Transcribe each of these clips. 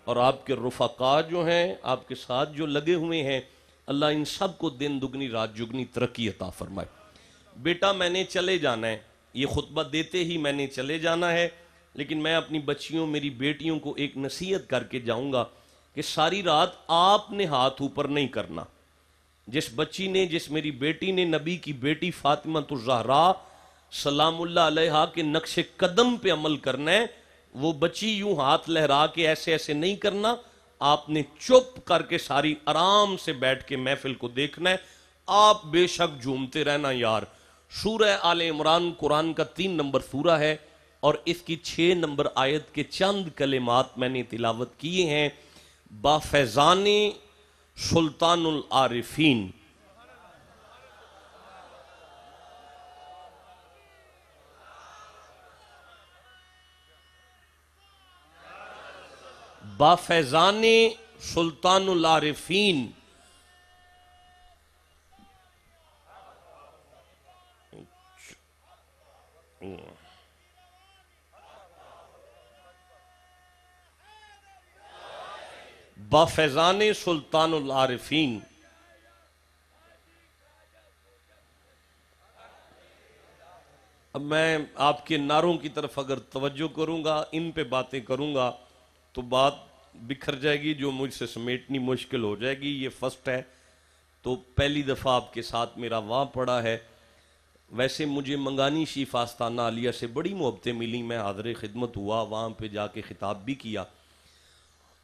اور آپ کے رفقا جو ہیں، آپ کے ساتھ جو لگے ہوئے ہیں، اللہ ان سب کو دن دگنی رات جگنی ترقی عطا فرمائے۔ بیٹا میں نے چلے جانا ہے، یہ خطبہ دیتے ہی میں نے چلے جانا ہے، لیکن میں اپنی بچیوں میری بیٹیوں کو ایک نصیحت کر کے جاؤں گا کہ ساری رات آپ نے ہاتھ اوپر نہیں کرنا۔ جس بچی نے، جس میری بیٹی نے نبی کی بیٹی فاطمہ الزہرا سلام اللہ علیہا کے نقش قدم پہ عمل کرنا ہے، وہ بچی یوں ہاتھ لہرا کے ایسے ایسے نہیں کرنا، آپ نے چپ کر کے ساری آرام سے بیٹھ کے محفل کو دیکھنا ہے۔ آپ بے شک جھومتے رہنا یار۔ سورہ آل عمران قرآن کا 3 نمبر سورہ ہے، اور اس کی 6 نمبر آیت کے چند کلمات میں نے تلاوت کیے ہیں۔ با فیضان سلطان العارفین، با فیضان سلطان العارفین، با فیضان سلطان العارفین۔ اب میں آپ کے نعروں کی طرف اگر توجہ کروں گا، ان پہ باتیں کروں گا تو بات بکھر جائے گی، جو مجھ سے سمیٹنی مشکل ہو جائے گی۔ یہ فرسٹ ہے تو پہلی دفعہ آپ کے ساتھ میرا وہاں پڑا ہے۔ ویسے مجھے منگانی شیف آستانہ عالیہ سے بڑی محبتیں ملی، میں حاضر خدمت ہوا، وہاں پہ جا کے خطاب بھی کیا۔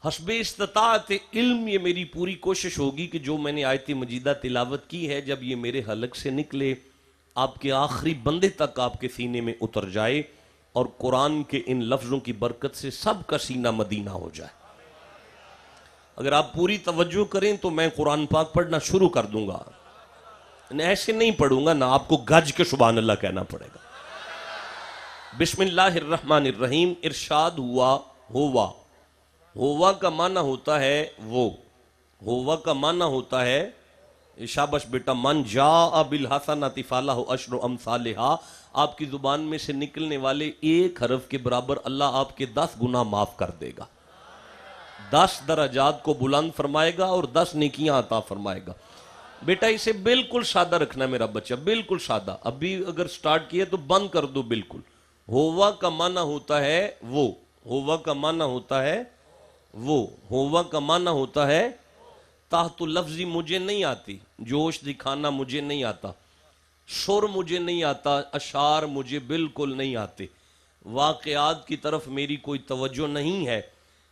حسب استطاعت علم یہ میری پوری کوشش ہوگی کہ جو میں نے آیت مجیدہ تلاوت کی ہے، جب یہ میرے حلق سے نکلے آپ کے آخری بندے تک آپ کے سینے میں اتر جائے، اور قرآن کے ان لفظوں کی برکت سے سب کا سینہ مدینہ ہو جائے۔ اگر آپ پوری توجہ کریں تو میں قرآن پاک پڑھنا شروع کر دوں گا، ایسے نہیں پڑھوں گا نا، آپ کو گج کے سبحان اللہ کہنا پڑے گا۔ بسم اللہ الرحمن الرحیم۔ ارشاد ہوا ہوا، ہوا کا معنی ہوتا ہے وہ، ہوا کا معنی ہوتا ہے، شاباش بیٹا، من جاء بالحسنۃ فلہ عشر امثالھا، آپ کی زبان میں سے نکلنے والے ایک حرف کے برابر اللہ آپ کے 10 گناہ معاف کر دے گا، 10 درجات کو بلند فرمائے گا اور 10 نیکیاں عطا فرمائے گا۔ بیٹا اسے بالکل سادہ رکھنا میرا بچہ، بالکل سادہ۔ ابھی اگر سٹارٹ کیا تو بند کر دو بالکل۔ ہوا کا معنی ہوتا ہے وہ، ہوا کا معنی ہوتا ہے وہ، ہوا کا معنی ہوتا ہے تحت لفظی مجھے نہیں آتی، جوش دکھانا مجھے نہیں آتا، شور مجھے نہیں آتا، اشعار مجھے بالکل نہیں آتے، واقعات کی طرف میری کوئی توجہ نہیں ہے،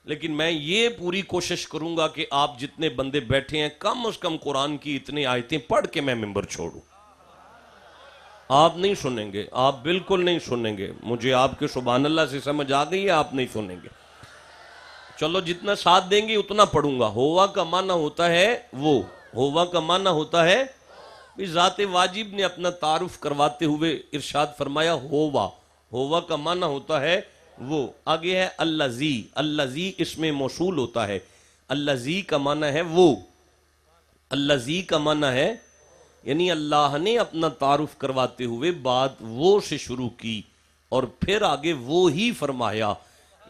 لیکن میں یہ پوری کوشش کروں گا کہ آپ جتنے بندے بیٹھے ہیں کم از کم قرآن کی اتنی آیتیں پڑھ کے میں ممبر چھوڑوں۔ آپ نہیں سنیں گے، آپ بالکل نہیں سنیں گے، مجھے آپ کے سبحان اللہ سے سمجھ آ گئی ہے، آپ نہیں سنیں گے۔ چلو جتنا ساتھ دیں گے اتنا پڑھوں گا۔ ہوا کا معنی ہوتا ہے وہ، ہوا کا معنی ہوتا ہے، ذات واجب نے اپنا تعارف کرواتے ہوئے ارشاد فرمایا ہوا، ہوا کا معنی ہوتا ہے وہ۔ آگے ہے الذی، الذی اس میں موصول ہوتا ہے، الذی کا معنی ہے وہ، الذی کا معنی ہے، یعنی اللہ نے اپنا تعارف کرواتے ہوئے بات وہ سے شروع کی اور پھر آگے وہ ہی فرمایا۔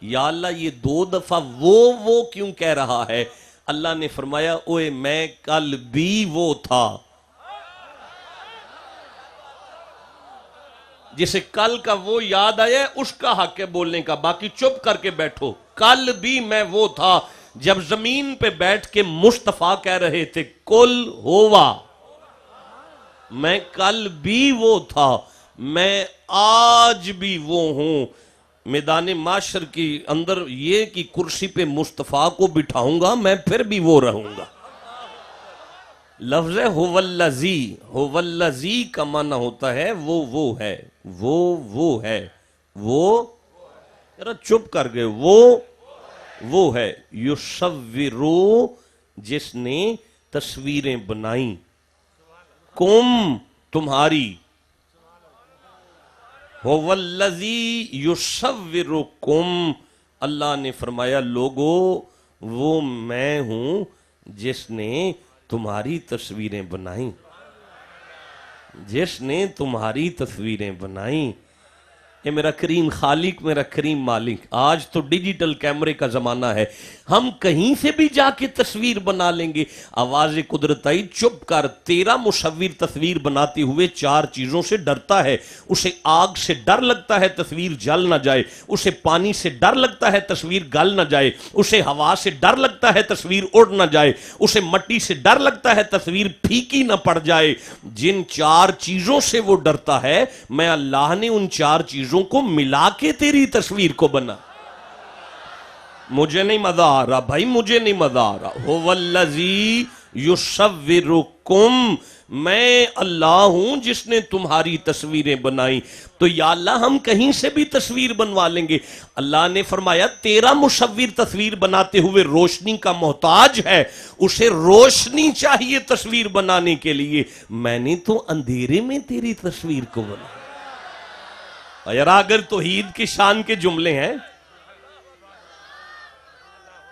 یا اللہ یہ 2 دفعہ وہ کیوں کہہ رہا ہے؟ اللہ نے فرمایا اوے میں کل بھی وہ تھا۔ جسے کل کا وہ یاد آیا اس کا حق ہے بولنے کا، باقی چپ کر کے بیٹھو۔ کل بھی میں وہ تھا جب زمین پہ بیٹھ کے مصطفیٰ کہہ رہے تھے کل ہوا، میں کل بھی وہ تھا، میں آج بھی وہ ہوں۔ میدان معاشر کی اندر یہ کہ کرسی پہ مصطفیٰ کو بٹھاؤں گا، میں پھر بھی وہ رہوں گا۔ لفظ هو الذی، هو الذی کا معنی ہوتا ہے وہ ہے، وہ ہے، وہ ذرا چپ کر گئے، وہ ہے، یصورو جس نے تصویریں بنائیں، کم تمہاری، هو الذی یصورکم، اللہ نے فرمایا لوگو وہ میں ہوں جس نے تمہاری تصویریں بنائیں، جس نے تمہاری تصویریں بنائیں۔ اے میرا کریم خالق، میرا کریم مالک، آج تو ڈیجیٹل کیمرے کا زمانہ ہے، ہم کہیں سے بھی جا کے تصویر بنا لیں گے۔ آواز قدرت آئی، چپ کر، تیرا مصور تصویر بناتے ہوئے 4 چیزوں سے ڈرتا ہے۔ اسے آگ سے ڈر لگتا ہے تصویر جل نہ جائے، اسے پانی سے ڈر لگتا ہے تصویر گل نہ جائے، اسے ہوا سے ڈر لگتا ہے تصویر اڑ نہ جائے، اسے مٹی سے ڈر لگتا ہے تصویر پھیکی نہ پڑ جائے۔ جن 4 چیزوں سے وہ ڈرتا ہے، میں اللہ نے ان 4 چیزوں کو ملا کے تیری تصویر کو بنا۔ مجھے نہیں مزہ آ رہا بھائی، مجھے نہیں مزہ آ رہا۔ هو الذی یصورکم، میں اللہ ہوں جس نے تمہاری تصویریں بنائی۔ تو یا اللہ ہم کہیں سے بھی تصویر بنوا لیں گے۔ اللہ نے فرمایا تیرا مصور تصویر بناتے ہوئے روشنی کا محتاج ہے، اسے روشنی چاہیے تصویر بنانے کے لیے، میں نے تو اندھیرے میں تیری تصویر کو بنا۔ یار اگر توحید کی شان کے جملے ہیں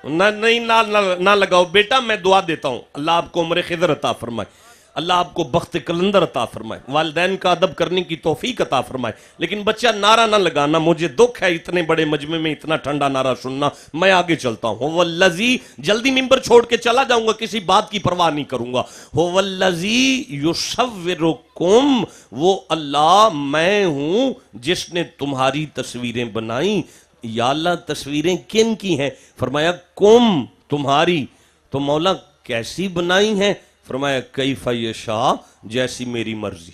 نہ لگاؤ بیٹا، میں دعا دیتا ہوں اللہ آپ کو عمر خضر عطا فرمائے، اللہ آپ کو بخت قلندر عطا فرمائے، والدین کا ادب کرنے کی توفیق عطا فرمائے۔ لیکن بچہ نعرہ نہ لگانا، مجھے دکھ ہے اتنے بڑے مجمع میں اتنا ٹھنڈا نعرہ سننا۔ میں آگے چلتا ہوں۔ هو الذی، جلدی ممبر چھوڑ کے چلا جاؤں گا، کسی بات کی پرواہ نہیں کروں گا۔ هو الذی یصورکم، وہ اللہ میں ہوں جس نے تمہاری تصویریں بنائیں۔ یا اللہ تصویریں کن کی ہیں؟ فرمایا کم، تمہاری۔ تو مولا کیسی بنائی ہیں؟ فرمایا کیف یشاء، جیسی میری مرضی۔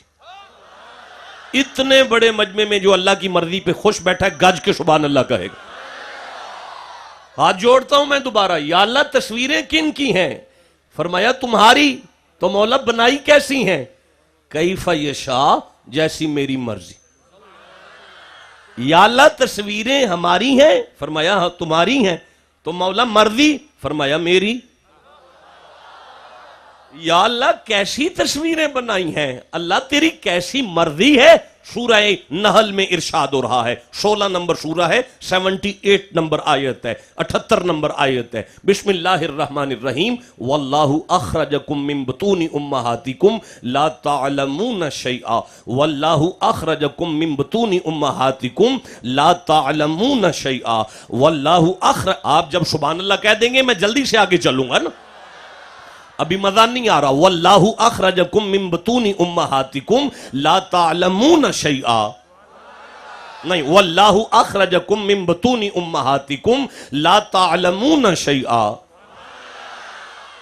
اتنے بڑے مجمع میں جو اللہ کی مرضی پہ خوش بیٹھا ہے، گج کے سبحان اللہ کہے گا۔ ہاتھ جوڑتا ہوں میں دوبارہ، یا اللہ تصویریں کن کی ہیں؟ فرمایا تمہاری۔ تو مولا بنائی کیسی ہیں؟ کیف یشاء، جیسی میری مرضی۔ یا اللہ تصویریں ہماری ہیں؟ فرمایا ہاں تمہاری ہیں۔ تو مولا مرضی؟ فرمایا میری۔ یا اللہ کیسی تصویریں بنائی ہیں؟ اللہ تیری کیسی مرضی ہے؟ سورہ نحل میں ارشاد ہو رہا ہے، 16 نمبر سورہ ہے، 78 نمبر آیت ہے، 78 نمبر آیت ہے۔ بسم اللہ الرحمن الرحیم، واللہ اخرجکم من بطون امہاتکم لا تعلمون شیئا، واللہ اخرجکم من بطون امہاتکم لا تعلمون شیئا، واللہ آپ جب سبحان اللہ کہہ دیں گے میں جلدی سے آگے چلوں گا نا، ابھی مزہ نہیں آ رہا۔ واللہ اخرجکم من بطون امہاتکم لا تعلمون شیئا، نہیں، واللہ اخرجکم من بطون امہاتکم لا تعلمون شیئا۔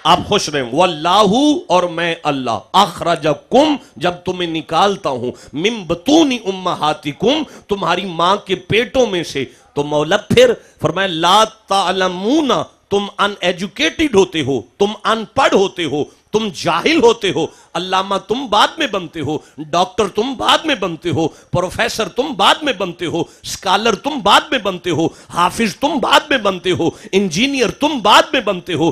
آپ خوش رہیں، واللہ، اور میں اللہ، اخرجکم، جب تمہیں نکالتا ہوں، من بطون امہاتکم، تمہاری ماں کے پیٹوں میں سے۔ تو مولا پھر فرمایا لا تعلمون، تم ان ایجوکیٹڈ ہوتے ہو، تم ان پڑھ ہوتے ہو، تم جاہل ہوتے ہو، علامہ تم بعد میں بنتے ہو، ڈاکٹر تم بعد میں بنتے ہو، پروفیسر تم بعد میں بنتے ہو، اسکالر تم بعد میں بنتے ہو، حافظ تم بعد میں بنتے ہو، انجینئر تم بعد میں بنتے ہو،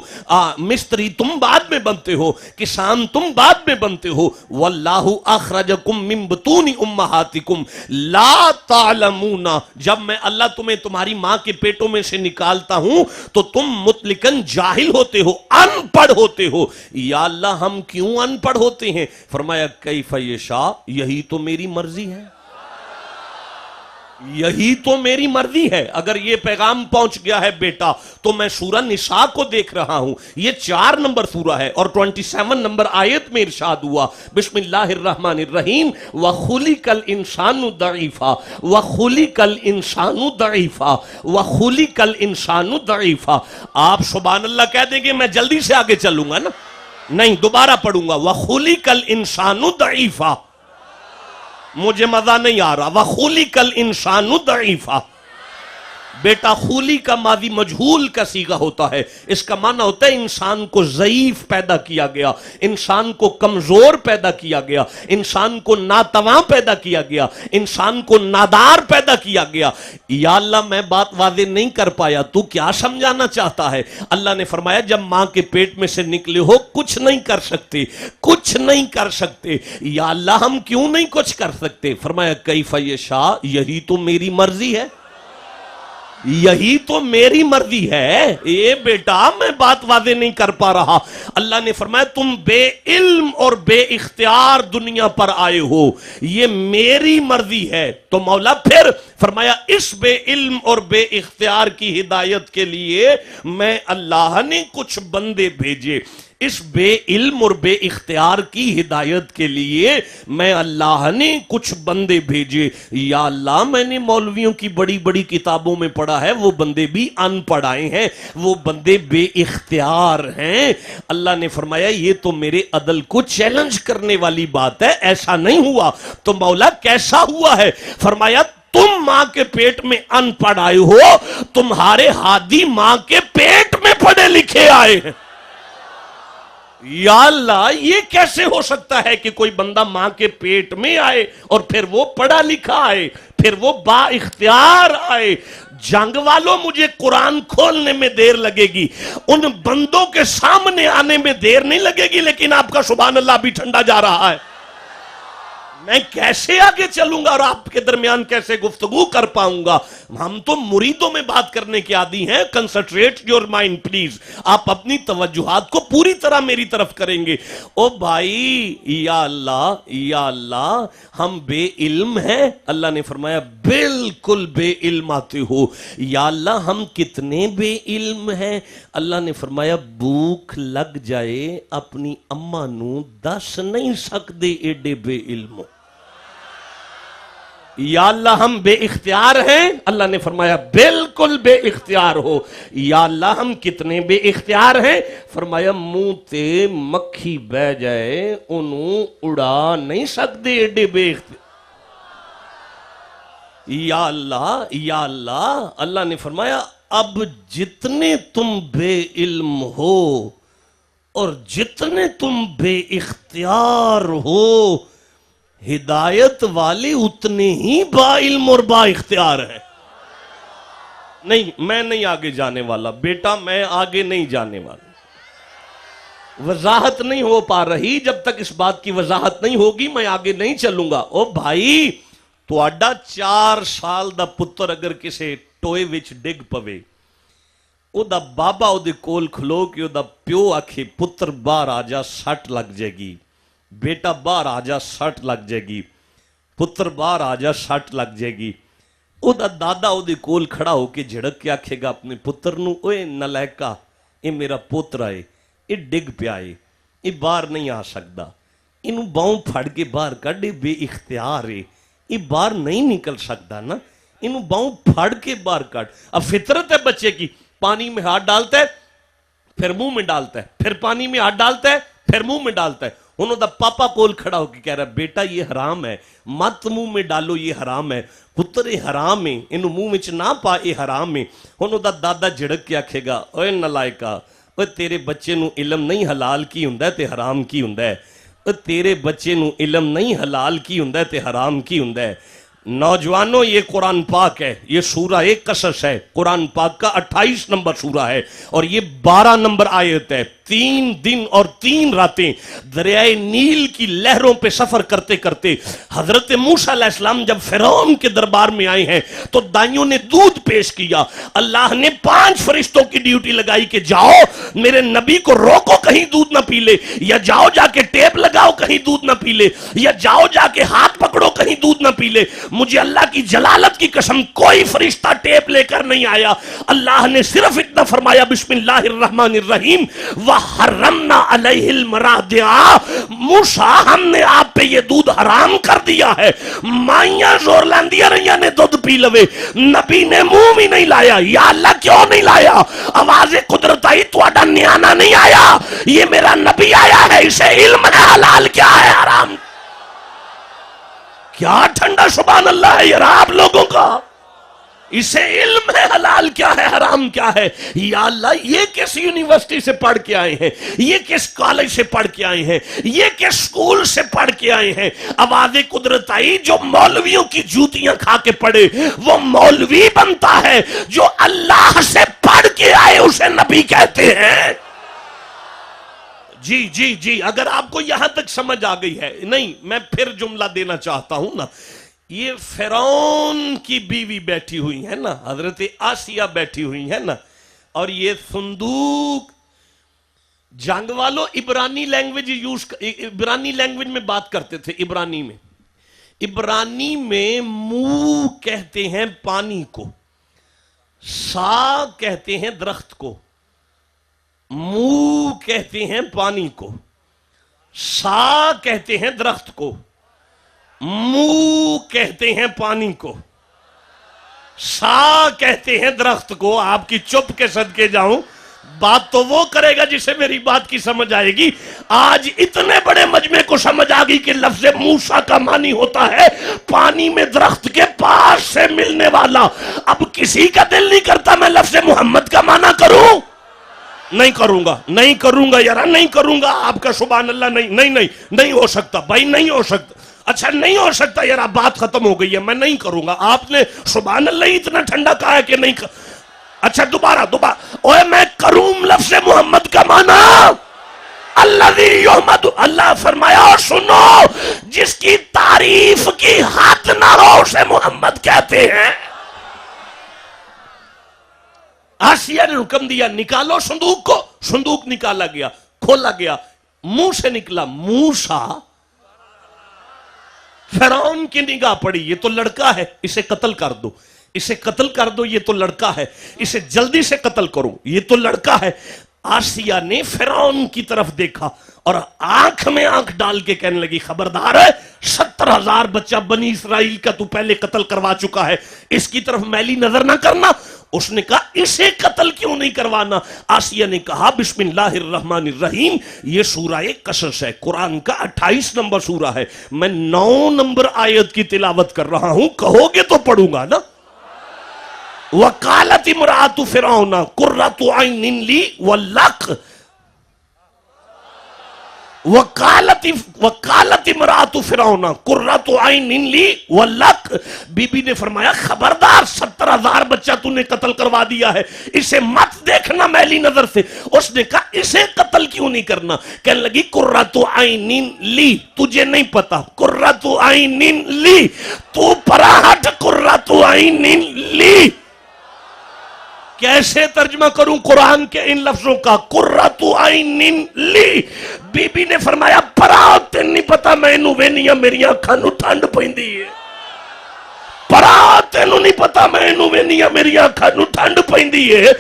مستری تم بعد میں بنتے ہو، کسان تم بعد میں بنتے ہو۔ واللہ اخرجکم من بطون امہاتکم لا تعلمون، جب میں اللہ تمہیں تمہاری ماں کے پیٹوں میں سے نکالتا ہوں تو تم مطلقاً جاہل ہوتے ہو، ان پڑھ ہوتے ہو۔ یا اللہ ہم کیوں ان پڑھ ہوتے ہیں؟ فرمایا کیف یشاء، یہی تو میری مرضی ہے، یہی تو میری مرضی ہے۔ اگر یہ پیغام پہنچ گیا ہے بیٹا تو میں سورہ نساء کو دیکھ رہا ہوں، یہ 4 نمبر سورہ ہے اور 27 نمبر آیت میں ارشاد ہوا، بسم اللہ الرحمن الرحیم، وَخُلِقَ الْإِنسَانُ ضَعِيفًا وَخُلِقَ الْإِنسَانُ ضَعِيفًا وَخُلِقَ الْإِنسَانُ ضَعِيفًا۔ آپ سبحان اللہ کہہ دیں گے میں جلدی سے آگے چلوں گا نا، نہیں دوبارہ پڑھوں گا، وَخُلِقَ الْإِنسَانُ ضَعِيفًا، مجھے مزہ نہیں آ رہا، وَخُلِقَ الْإِنسَانُ ضَعِيفًا۔ بیٹا خولی کا ماضی مجہول کا صیغہ ہوتا ہے، اس کا معنی ہوتا ہے انسان کو ضعیف پیدا کیا گیا، انسان کو کمزور پیدا کیا گیا، انسان کو ناتواں پیدا کیا گیا، انسان کو نادار پیدا کیا گیا۔ یا اللہ میں بات واضح نہیں کر پایا، تو کیا سمجھانا چاہتا ہے؟ اللہ نے فرمایا جب ماں کے پیٹ میں سے نکلے ہو کچھ نہیں کر سکتے، کچھ نہیں کر سکتے۔ یا اللہ ہم کیوں نہیں کچھ کر سکتے؟ فرمایا کیف یشاء، یہی تو میری مرضی ہے۔ یہی تو میری مرضی ہے. اے بیٹا میں بات واضح نہیں کر پا رہا. اللہ نے فرمایا تم بے علم اور بے اختیار دنیا پر آئے ہو, یہ میری مرضی ہے. تو مولا پھر فرمایا اس بے علم اور بے اختیار کی ہدایت کے لیے میں اللہ نے کچھ بندے بھیجے. اس بے علم اور بے اختیار کی ہدایت کے لیے میں اللہ نے کچھ بندے بھیجے. یا اللہ میں نے مولویوں کی بڑی بڑی کتابوں میں پڑھا ہے وہ بندے بھی ان پڑھ آئے ہیں, وہ بندے بے اختیار ہیں. اللہ نے فرمایا یہ تو میرے عدل کو چیلنج کرنے والی بات ہے, ایسا نہیں ہوا. تو مولا کیسا ہوا ہے؟ فرمایا تم ماں کے پیٹ میں ان پڑھ آئے ہو, تمہارے ہادی ماں کے پیٹ میں پڑھے لکھے آئے ہیں. یا اللہ یہ کیسے ہو سکتا ہے کہ کوئی بندہ ماں کے پیٹ میں آئے اور پھر وہ پڑھا لکھا آئے, پھر وہ با اختیار آئے. جنگ والوں مجھے قرآن کھولنے میں دیر لگے گی, ان بندوں کے سامنے آنے میں دیر نہیں لگے گی, لیکن آپ کا سبحان اللہ بھی ٹھنڈا جا رہا ہے. میں کیسے آگے چلوں گا اور آپ کے درمیان کیسے گفتگو کر پاؤں گا؟ ہم تو مریدوں میں بات کرنے کے عادی ہیں. Concentrate your mind please. آپ اپنی توجہات کو پوری طرح میری طرف کریں گے. او بھائی یا اللہ ہم بے علم ہیں. اللہ نے فرمایا بالکل بے علم آتے ہو. یا اللہ ہم کتنے بے علم ہیں؟ اللہ نے فرمایا بھوک لگ جائے اپنی اماں نو دس نہیں سکتے ایڈے بے علم. یا اللہ ہم بے اختیار ہیں؟ اللہ نے فرمایا بالکل بے اختیار ہو. یا اللہ ہم کتنے بے اختیار ہیں؟ فرمایا منہ تے مکھی بہ جائے انہوں اڑا نہیں سکتے ایڈے بے اختیار. یا اللہ اللہ نے فرمایا اب جتنے تم بے علم ہو اور جتنے تم بے اختیار ہو, ہدایت والے اتنے ہی با علم اور با اختیار ہیں. نہیں میں نہیں آگے جانے والا بیٹا, میں آگے نہیں جانے والا. وضاحت نہیں ہو پا رہی, جب تک اس بات کی وضاحت نہیں ہوگی میں آگے نہیں چلوں گا. او بھائی تہاڈا 4 سال دا پتر اگر کسے ٹوئے وچ ڈگ پوے, او دا بابا او دے کول کھلو کہ او دا پیو آکھے پتر باہر آ جا سٹ لگ جائے گی, بیٹا باہر آ جا سٹ لگ جائے گی, پتر باہر آ جا سٹ لگ جائے گی. او دا دادا او دے کول کھڑا ہو کے جھڑک کے آکھے گا اپنے پتر نو, اوے نالائکا اے میرا پوترا ہے, اے ڈگ پیا ہے, اے باہر نہیں آ سکتا, انہوں باؤں پھڑ کے باہر کڈے بے اختیار ہے, یہ باہر نہیں نکل سکتا نا, انہوں باؤں پھڑ کے باہر کٹ. اب فطرت ہے بچے کی, پانی میں ہاتھ ڈالتا ہے پھر منہ میں ڈالتا ہے, پھر پانی میں ہاتھ ڈالتا ہے پھر منہ میں ڈالتا ہے. انہوں دا پاپا کول کھڑا ہو کے کہہ رہا بیٹا یہ حرام ہے, مت منہ میں ڈالو, یہ حرام ہے. پتر یہ حرام ہے, انہوں منہ وچ نہ پا, یہ حرام ہے. انہوں دا دادا جھڑک کے آکھے گا اوے نالائکا, اوے تیرے بچے نو علم نہیں حلال کی ہوندا ہے تے حرام کی ہوندا ہے, تیرے بچے نو علم نہیں حلال کی ہوندا ہے تے حرام کی ہوندا ہے. نوجوانوں یہ قرآن پاک ہے, یہ سورہ ایک قصص ہے, قرآن پاک کا 28 نمبر سورہ ہے اور یہ 12 نمبر آیت ہے. 3 دن اور 3 راتیں دریائے نیل کی لہروں پہ سفر کرتے کرتے حضرت موسیٰ علیہ السلام جب فرعون کے دربار میں آئے ہیں تو دائیوں نے دودھ پیش کیا. اللہ نے 5 فرشتوں کی ڈیوٹی لگائی کہ جاؤ میرے نبی کو روکو کہیں دودھ نہ پی لے, یا جاؤ جا کے ٹیپ لگاؤ کہیں دودھ نہ پی لے, یا جاؤ جا کے ہاتھ پکڑو کہیں دودھ نہ پی لے. مجھے اللہ کی جلالت کی قسم کوئی فرشتہ ٹیپ لے کر نہیں آیا. اللہ نے صرف اتنا فرمایا بسم اللہ الرحمن الرحیم وحرمنا علیہ المراضع, موسیٰ ہم نے آپ پہ یہ دودھ حرام کر دیا ہے. مائیاں زور لاندیاں رہیاں نے دودھ پی لوے, نبی نے منہ بھی نہیں لایا. یا اللہ کیوں نہیں لایا؟ آواز قدرت آئی تواڈا نیانا نہیں آیا, یہ میرا نبی آیا ہے, اسے علم ہے حلال کیا ہے حرام. کیا ٹھنڈا سبحان اللہ ہے یار آپ لوگوں کا, اسے علم ہے حلال کیا ہے حرام کیا ہے. یا اللہ یہ کس یونیورسٹی سے پڑھ کے آئے ہیں, یہ کس کالج سے پڑھ کے آئے ہیں, یہ کس سکول سے پڑھ کے آئے ہیں. آواز قدرت آئی جو مولویوں کی جوتیاں کھا کے پڑھے وہ مولوی بنتا ہے, جو اللہ سے پڑھ کے آئے اسے نبی کہتے ہیں. جی اگر آپ کو یہاں تک سمجھ آ گئی ہے, نہیں میں پھر جملہ دینا چاہتا ہوں نا, یہ فرعون کی بیوی بیٹھی ہوئی ہے نا، حضرت آسیہ بیٹھی ہوئی ہے نا، اور یہ صندوق، جنگ والوں عبرانی لینگویج میں بات کرتے تھے، عبرانی میں منہ کہتے ہیں پانی کو، سا کہتے ہیں درخت کو، منہ کہتے ہیں پانی کو، سا کہتے ہیں درخت کو، منہ کہتے ہیں پانی کو، سا کہتے ہیں درخت کو۔ آپ کی چپ کے صدقے جاؤں، بات تو وہ کرے گا جسے میری بات کی سمجھ آئے گی۔ آج اتنے بڑے مجمع کو سمجھ آ گئی کہ لفظ موسیٰ کا معنی ہوتا ہے پانی میں درخت کے پاس سے ملنے والا۔ اب کسی کا دل نہیں کرتا میں لفظ محمد کا معنی کروں؟ نہیں کروں گا یار، نہیں کروں گا۔ آپ کا سبحان اللہ نہیں ہو سکتا بھائی، نہیں ہو سکتا۔ اچھا نہیں ہو سکتا یار، اب بات ختم ہو گئی ہے، میں نہیں کروں گا۔ آپ نے سبحان اللہ اتنا ٹھنڈا کہا ہے کہ نہیں اچھا دوبارہ اوے میں کروں لفظ محمد کا معنی الذی یحمد، اللہ فرمایا اور سنو جس کی تعریف کی حد نہ ہو اسے محمد کہتے ہیں۔ آسیہ نے حکم دیا نکالو صندوق کو، صندوق نکالا گیا، کھولا گیا، منہ سے نکلا موسیٰ۔ فرعون کی نگاہ پڑی، یہ تو لڑکا ہے، اسے قتل کر دو، اسے قتل کر دو، یہ تو لڑکا ہے، اسے جلدی سے قتل کرو، یہ تو لڑکا ہے۔ آسیہ نے فرعون کی طرف دیکھا اور آنکھ میں آنکھ ڈال کے کہنے لگی خبردار ہے، 70,000 بچہ بنی اسرائیل کا تو پہلے قتل کروا چکا ہے، اس کی طرف میلی نظر نہ کرنا۔ اس نے کہا اسے قتل کیوں نہیں کروانا؟ آسیہ نے کہا بسم اللہ الرحمن الرحیم، یہ سورہ قصص ہے، قرآن کا 28 نمبر سورہ ہے، میں 9 نمبر آیت کی تلاوت کر رہا ہوں، کہو گے تو پڑھوں گا نا۔ وَقَالَتِ امْرَأَتُ فِرْعَوْنَ قُرَّةُ عَيْنٍ لِّي وَلَكَ وَقَالَتِ امْرَأَتُ فِرْعَوْنَ قُرَّةُ عَيْنٍ لِّي وَلَكَ، بی بی نے فرمایا خبردار، 70,000 بچہ تو نے قتل کروا دیا ہے، اسے مت دیکھنا میلی نظر سے۔ اس نے کہا اسے قتل کیوں نہیں کرنا؟ کہنے لگی قُرَّةُ عَيْنٍ لِّي، تجھے نہیں پتا قُرَّةُ عَيْنٍ لِّي، تو پراہٹ قُرَّةُ عَيْنٍ لِّي۔ کیسے ترجمہ کروں قرآن کے ان لفظوں کا؟ قرۃ عین لی، بی بی نے فرمایا پراؤ تین نہیں پتا مینوں وینیاں میری اکھاں نوں ٹھنڈ پیندی ہے، پراؤ تینوں نہیں پتا مینوں وینیاں میری اکھاں نوں ٹھنڈ پیندی ہے۔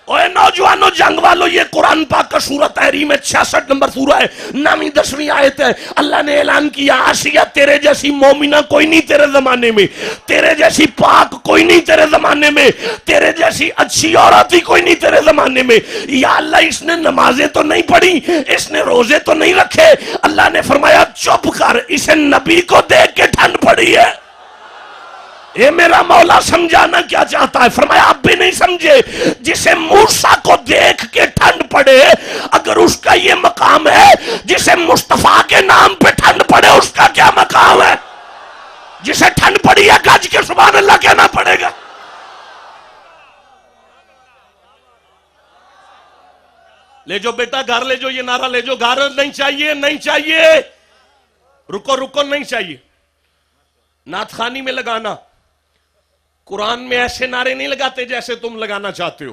اوے نوجوانوں جنگ والوں، یہ قرآن پاک کا سورہ تحریم ہے، 66 نمبر سورہ ہے، 9ویں 10ویں آیت ہے۔ اللہ نے اعلان کیا آسیہ تیرے جیسی مومنہ کوئی نہیں تیرے زمانے میں، تیرے جیسی پاک کوئی نہیں تیرے زمانے میں، تیرے جیسی اچھی عورت ہی کوئی نہیں تیرے زمانے میں۔ یا اللہ اس نے نمازیں تو نہیں پڑھی، اس نے روزے تو نہیں رکھے، اللہ نے فرمایا چپ کر، اسے نبی کو دیکھ کے ٹھنڈ پڑی ہے۔ یہ میرا مولا سمجھانا کیا چاہتا ہے؟ فرمایا آپ بھی نہیں سمجھے، جسے موسیٰ کو دیکھ کے ٹھنڈ پڑے اگر اس کا یہ مقام ہے، جسے مصطفیٰ کے نام پہ ٹھنڈ پڑے اس کا کیا مقام ہے؟ جسے ٹھنڈ پڑی ہے گج کے سبحان اللہ کہنا پڑے گا۔ لے جو بیٹا گھر لے جو، یہ نعرہ لے جو، گھر نہیں چاہیے، نہیں چاہیے، رکو نہیں چاہیے، نعت خوانی میں لگانا، قرآن میں ایسے نعرے نہیں لگاتے جیسے تم لگانا چاہتے ہو۔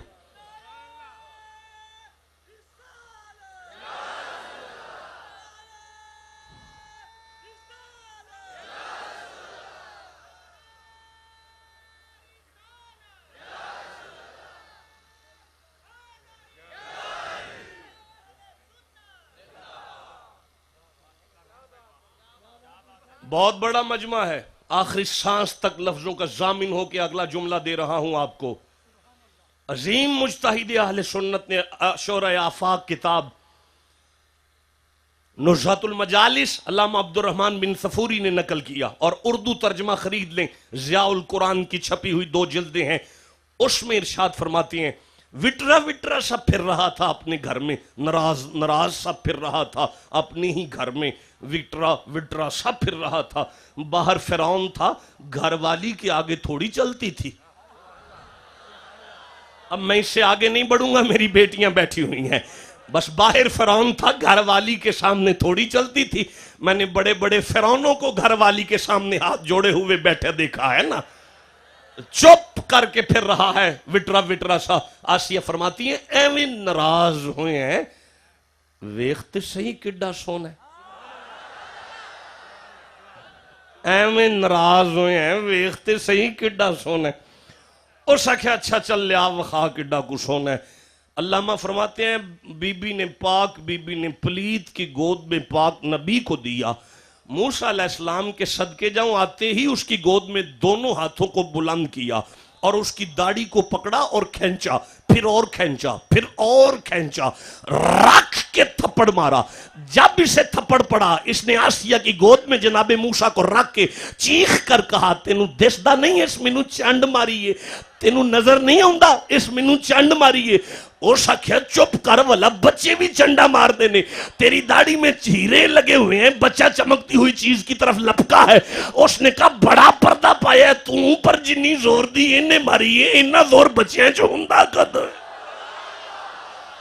بہت بڑا مجمع ہے، آخری سانس تک لفظوں کا ضامن ہو کے اگلا جملہ دے رہا ہوں آپ کو۔ عظیم مجتہد اہل سنت نے شورۂ آفاق کتاب نزہۃ المجالس علامہ عبد الرحمن بن صفوری نے نقل کیا، اور اردو ترجمہ خرید لیں، ضیاء القرآن کی چھپی ہوئی 2 جلدیں ہیں، اس میں ارشاد فرماتی ہیں وٹرا سا پھر رہا تھا اپنے گھر میں، ناراض سا پھر رہا تھا اپنے ہی گھر میں، وٹرا سا پھر رہا تھا، باہر فرعون تھا، گھر والی کے آگے تھوڑی چلتی تھی۔ اب میں اس سے آگے نہیں بڑھوں گا، میری بیٹیاں بیٹھی ہوئی ہیں، بس باہر فرعون تھا، گھر والی کے سامنے تھوڑی چلتی تھی. میں نے بڑے بڑے فرعونوں کو گھر والی کے سامنے ہاتھ جوڑے ہوئے بیٹھے دیکھا ہے نا. چپ کر کے پھر رہا ہے وٹرا وٹرا سا. آسیہ فرماتی ہیں ایویں ناراض ہوئے ہیں ویختے صحیح کڈا سونا ہے. ایویں ناراض ہوئے ہیں ویختے صحیح کڈا سونا ہے. اس آخیا اچھا چل لیا وخا کڈا کو سونا ہے. علامہ فرماتے ہیں بی بی نے پاک بی بی نے پلیت کی گود میں پاک نبی کو دیا. موسیٰ علیہ السلام کے صدقے جاؤں آتے ہی اس کی گود میں دونوں ہاتھوں کو بلند کیا اور اس کی داڑھی کو پکڑا اور کھینچا، پھر اور کھینچا، پھر اور کھینچا، رکھ کے تھپڑ مارا. جب اسے تھپڑ پڑا اس نے آسیہ کی گود میں جناب موسیٰ کو رکھ کے چیخ کر کہا تینوں دسدا نہیں اس مینوں چنڈ ماری ہے، تینوں نظر نہیں آؤندا اس مینوں چنڈ ماری ہے. اس آخیا چپ کر والا بچے بھی چنڈا مار دینے، تیری داڑھی میں ہیرے لگے ہوئے ہیں، بچہ چمکتی ہوئی چیز کی طرف لپکا ہے. اس نے کہا بڑا پردہ پایا ہے تو پر جنی زور دی انہیں ماری ہے انہا زور بچے ہیں جو ہندہ کد.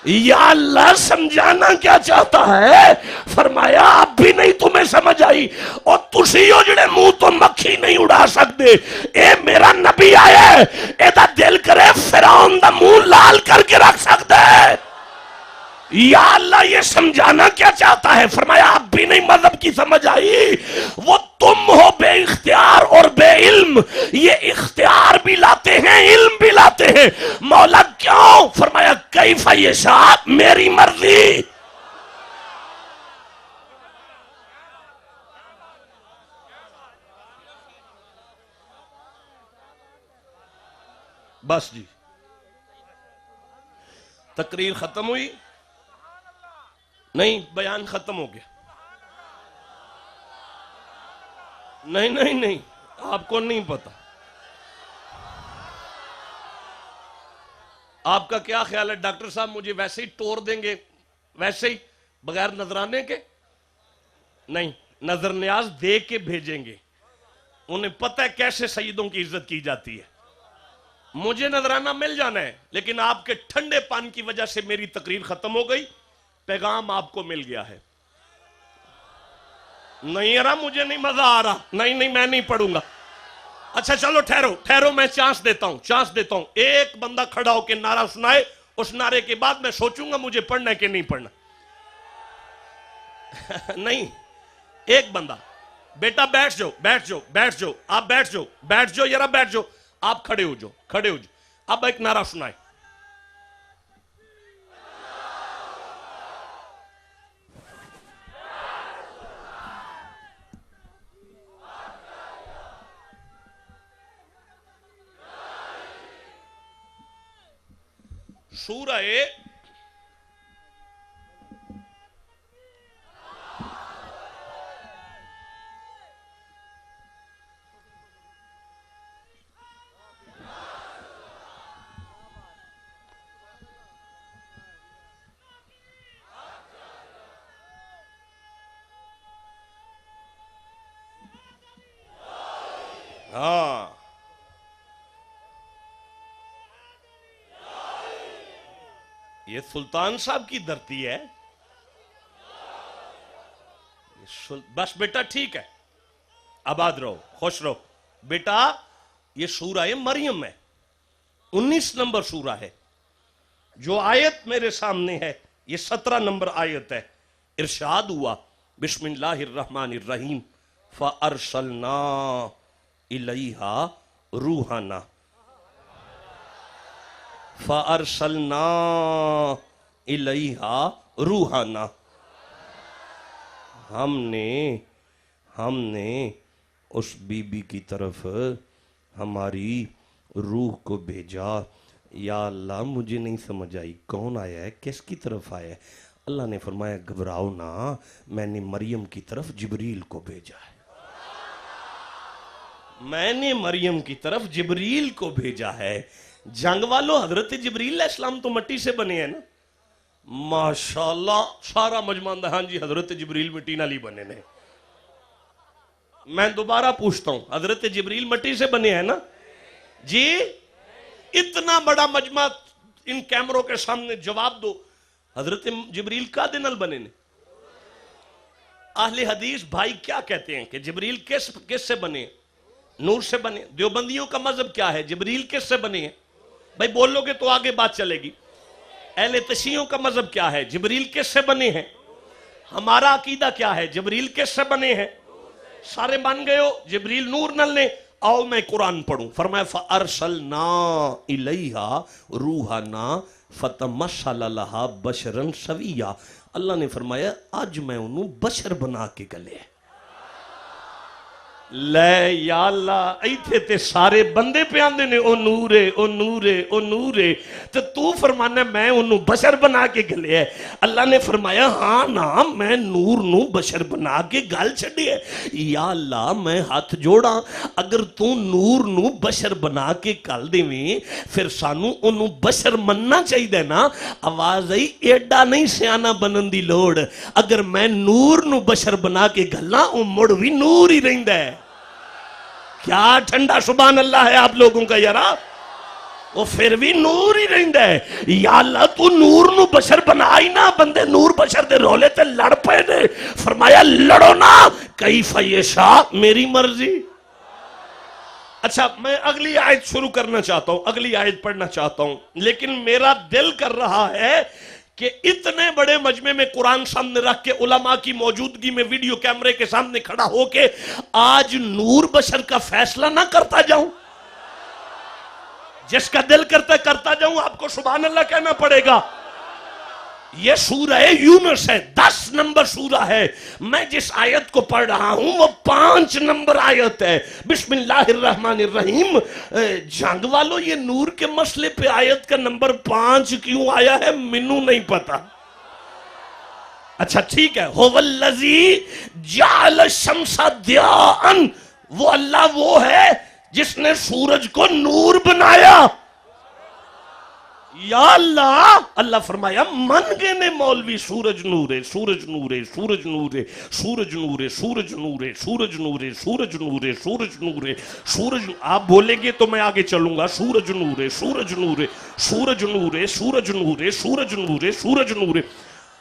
یا اللہ سمجھانا کیا چاہتا ہے؟ فرمایا اب بھی نہیں تمہیں سمجھ آئی اور تسی ہو جڑے منہ تو مکھی نہیں اڑا سکتے. اے میرا نبی آیا ہے اے دا دل کرے فرعون دا منہ لال کر کے رکھ سکتا ہے. یا اللہ یہ سمجھانا کیا چاہتا ہے؟ فرمایا اب بھی نہیں مذہب کی سمجھ آئی. وہ تم ہو بے اختیار اور بے علم، یہ اختیار بھی لاتے ہیں علم بھی لاتے ہیں. مولا کیوں؟ فرمایا کیف یشاء، میری مرضی. بس جی تقریر ختم ہوئی؟ نہیں بیان ختم ہو گیا؟ نہیں آپ کو نہیں پتا. آپ کا کیا خیال ہے ڈاکٹر صاحب مجھے ویسے ہی ٹور دیں گے ویسے ہی بغیر نظرانے کے؟ نہیں، نظر نیاز دے کے بھیجیں گے. انہیں پتہ ہے کیسے سیدوں کی عزت کی جاتی ہے. مجھے نظرانہ مل جانا ہے لیکن آپ کے ٹھنڈے پان کی وجہ سے میری تقریر ختم ہو گئی، پیغام آپ کو مل گیا ہے. نہیں یارا مجھے نہیں مزہ آ رہا، نہیں میں نہیں پڑھوں گا. اچھا چلو ٹھہرو میں چانس دیتا ہوں. ایک بندہ کھڑا ہو کے نعرہ سنائے، اس نعرے کے بعد میں سوچوں گا مجھے پڑھنا ہے کہ نہیں پڑھنا. نہیں، ایک بندہ. بیٹا بیٹھ جاؤ آپ بیٹھ جاؤ یارا بیٹھ جاؤ. آپ کھڑے ہو جاؤ. اب ایک نعرہ سنائے. سورہ ہاں یہ سلطان صاحب کی دھرتی ہے. بس بیٹا ٹھیک ہے، آباد رہو خوش رہو. بیٹا یہ سورہ مریم ہے، 19 نمبر سورہ ہے. جو آیت میرے سامنے ہے یہ 17 نمبر آیت ہے. ارشاد ہوا بسم اللہ الرحمن الرحیم فَأَرْسَلْنَا إِلَيْهَا روحنا فَأَرْسَلْنَا إِلَيْهَا روحنا. ہم نے اس بی بی کی طرف ہماری روح کو بھیجا. یا اللہ مجھے نہیں سمجھ آئی کون آیا ہے، کس کی طرف آیا ہے؟ اللہ نے فرمایا گھبراؤ نہ، میں نے مریم کی طرف جبریل کو بھیجا ہے. میں نے مریم کی طرف جبریل کو بھیجا ہے. جنگ والو حضرت جبریل علیہ السلام تو مٹی سے بنے ہیں نا. ماشاءاللہ سارا مجمع ہاں جی حضرت جبریل مٹی نالی بنے نے. میں دوبارہ پوچھتا ہوں حضرت جبریل مٹی سے بنے ہیں نا جی؟ اتنا بڑا مجمع ان کیمروں کے سامنے جواب دو. حضرت جبریل کا دنل بنے نے. اہل حدیث بھائی کیا کہتے ہیں کہ جبریل کس سے بنے؟ نور سے بنے. دیوبندیوں کا مذہب کیا ہے؟ جبریل کس سے بنے ہیں؟ بھائی بولو گے تو آگے بات چلے گی. اہل تشیعوں کا مذہب کیا ہے؟ جبریل کس سے بنے ہیں؟ ہمارا عقیدہ کیا ہے؟ جبریل کس سے بنے ہیں؟ سارے مان گئے ہو جبریل نور نل نے. آؤ میں قرآن پڑھوں. فرمایا فَأَرْسَلْنَا إِلَيْهَا رُوحَنَا فَتَمَثَّلَ لَهَا بَشَرًا سَوِيًّا. اللہ نے فرمایا آج میں انہوں بشر بنا کے گلے. لے یا اللہ ایتھے تے سارے بندے پہ آندے نے او نورے او نورے او نورے تو فرمانا میں انہوں بشر بنا کے گلے ہے. اللہ نے فرمایا ہاں نا میں نور نو بشر بنا کے گل چھڑی ہے. یا اللہ میں ہاتھ جوڑا اگر تو نور نو بشر بنا کے گل دے میں پھر سانو انہوں بشر مننا چاہی دے نا. آواز آئی ایڈا نہیں سیانا بنن دی لوڑ. اگر میں نور نو بشر بنا کے گلنا او مڑ بھی نور ہی رہندہ ہے. کیا ٹھنڈا سبحان اللہ ہے آپ لوگوں کا یارا. وہ پھر بھی نور ہی رہندہ ہے. یا اللہ تو نور نو بشر بنائی نا. بندے نور بشر دے رولے تے لڑ پے نے. فرمایا لڑو نا کیف یشاء میری مرضی. اچھا میں اگلی آیت شروع کرنا چاہتا ہوں, اگلی آیت پڑھنا چاہتا ہوں, لیکن میرا دل کر رہا ہے کہ اتنے بڑے مجمع میں قرآن سامنے رکھ کے علماء کی موجودگی میں ویڈیو کیمرے کے سامنے کھڑا ہو کے آج نور بشر کا فیصلہ نہ کرتا جاؤں. جس کا دل کرتا جاؤں. آپ کو سبحان اللہ کہنا پڑے گا. یہ سورہ یونس ہے, 10 نمبر سورہ ہے. میں جس آیت کو پڑھ رہا ہوں وہ 5 نمبر آیت ہے. بسم اللہ الرحمن الرحیم. جنگ والو یہ نور کے مسئلے پہ آیت کا نمبر 5 کیوں آیا ہے منو نہیں پتا. اچھا ٹھیک ہے. هو الذی جعل الشمس ضیاء. وہ اللہ وہ ہے جس نے سورج کو نور بنایا. یا اللہ. اللہ فرمایا من گئے نے مولوی سورج نورے سورج نورے سورج نورے سورج نورے سورج نورے سورج نورے سورج نورے سورج نورے سورج. آپ بولیں گے تو میں آگے چلوں گا. سورج نورے سورج نورے سورج نورے سورج نورے سورج نورے سورج نورے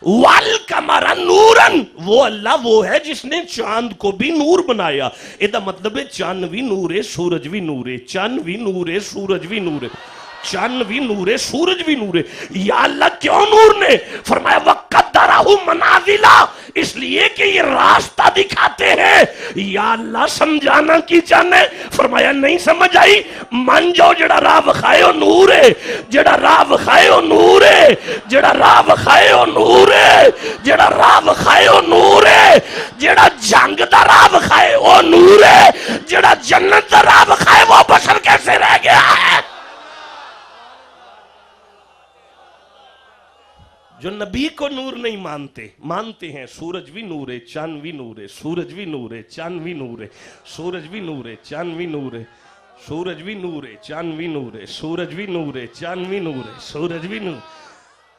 والقمر نورن. وہ اللہ وہ ہے جس نے چاند کو بھی نور بنایا. ایدہ مطلب ہے چاند بھی نورے سورج بھی نورے چاند بھی نورے سورج بھی نورے چاند بھی نورے سورج بھی نورے. یا اللہ کیوں نور نے؟ فرمایا وَقَدَّرَهُ مَنَازِلَ. اس لیے کہ یہ راستہ دکھاتے ہیں. یا اللہ سمجھانا کی چاہنے. فرمایا نہیں سمجھ آئی. من جو جڑا راہ وکھائے ہو نور ہے. جڑا راہ وکھائے ہو نور ہے. جڑا راہ وکھائے ہو نور ہے. جڑا راہ وکھائے ہو نور ہے. جڑا جنگ دا راہ وکھائے ہو نور ہے. جڑا جنت دا راہ وکھائے وہ بشر کیسے رہ گیا ہے؟ جو نبی کو نور نہیں مانتے ہیں سورج بھی نور ہے چاند بھی نور ہے سورج بھی نور ہے چاند بھی نور ہے سورج بھی نور ہے چاند بھی نور ہے سورج بھی نور ہے چاند بھی نور ہے سورج بھی نور ہے چاند بھی نور ہے سورج بھی نور.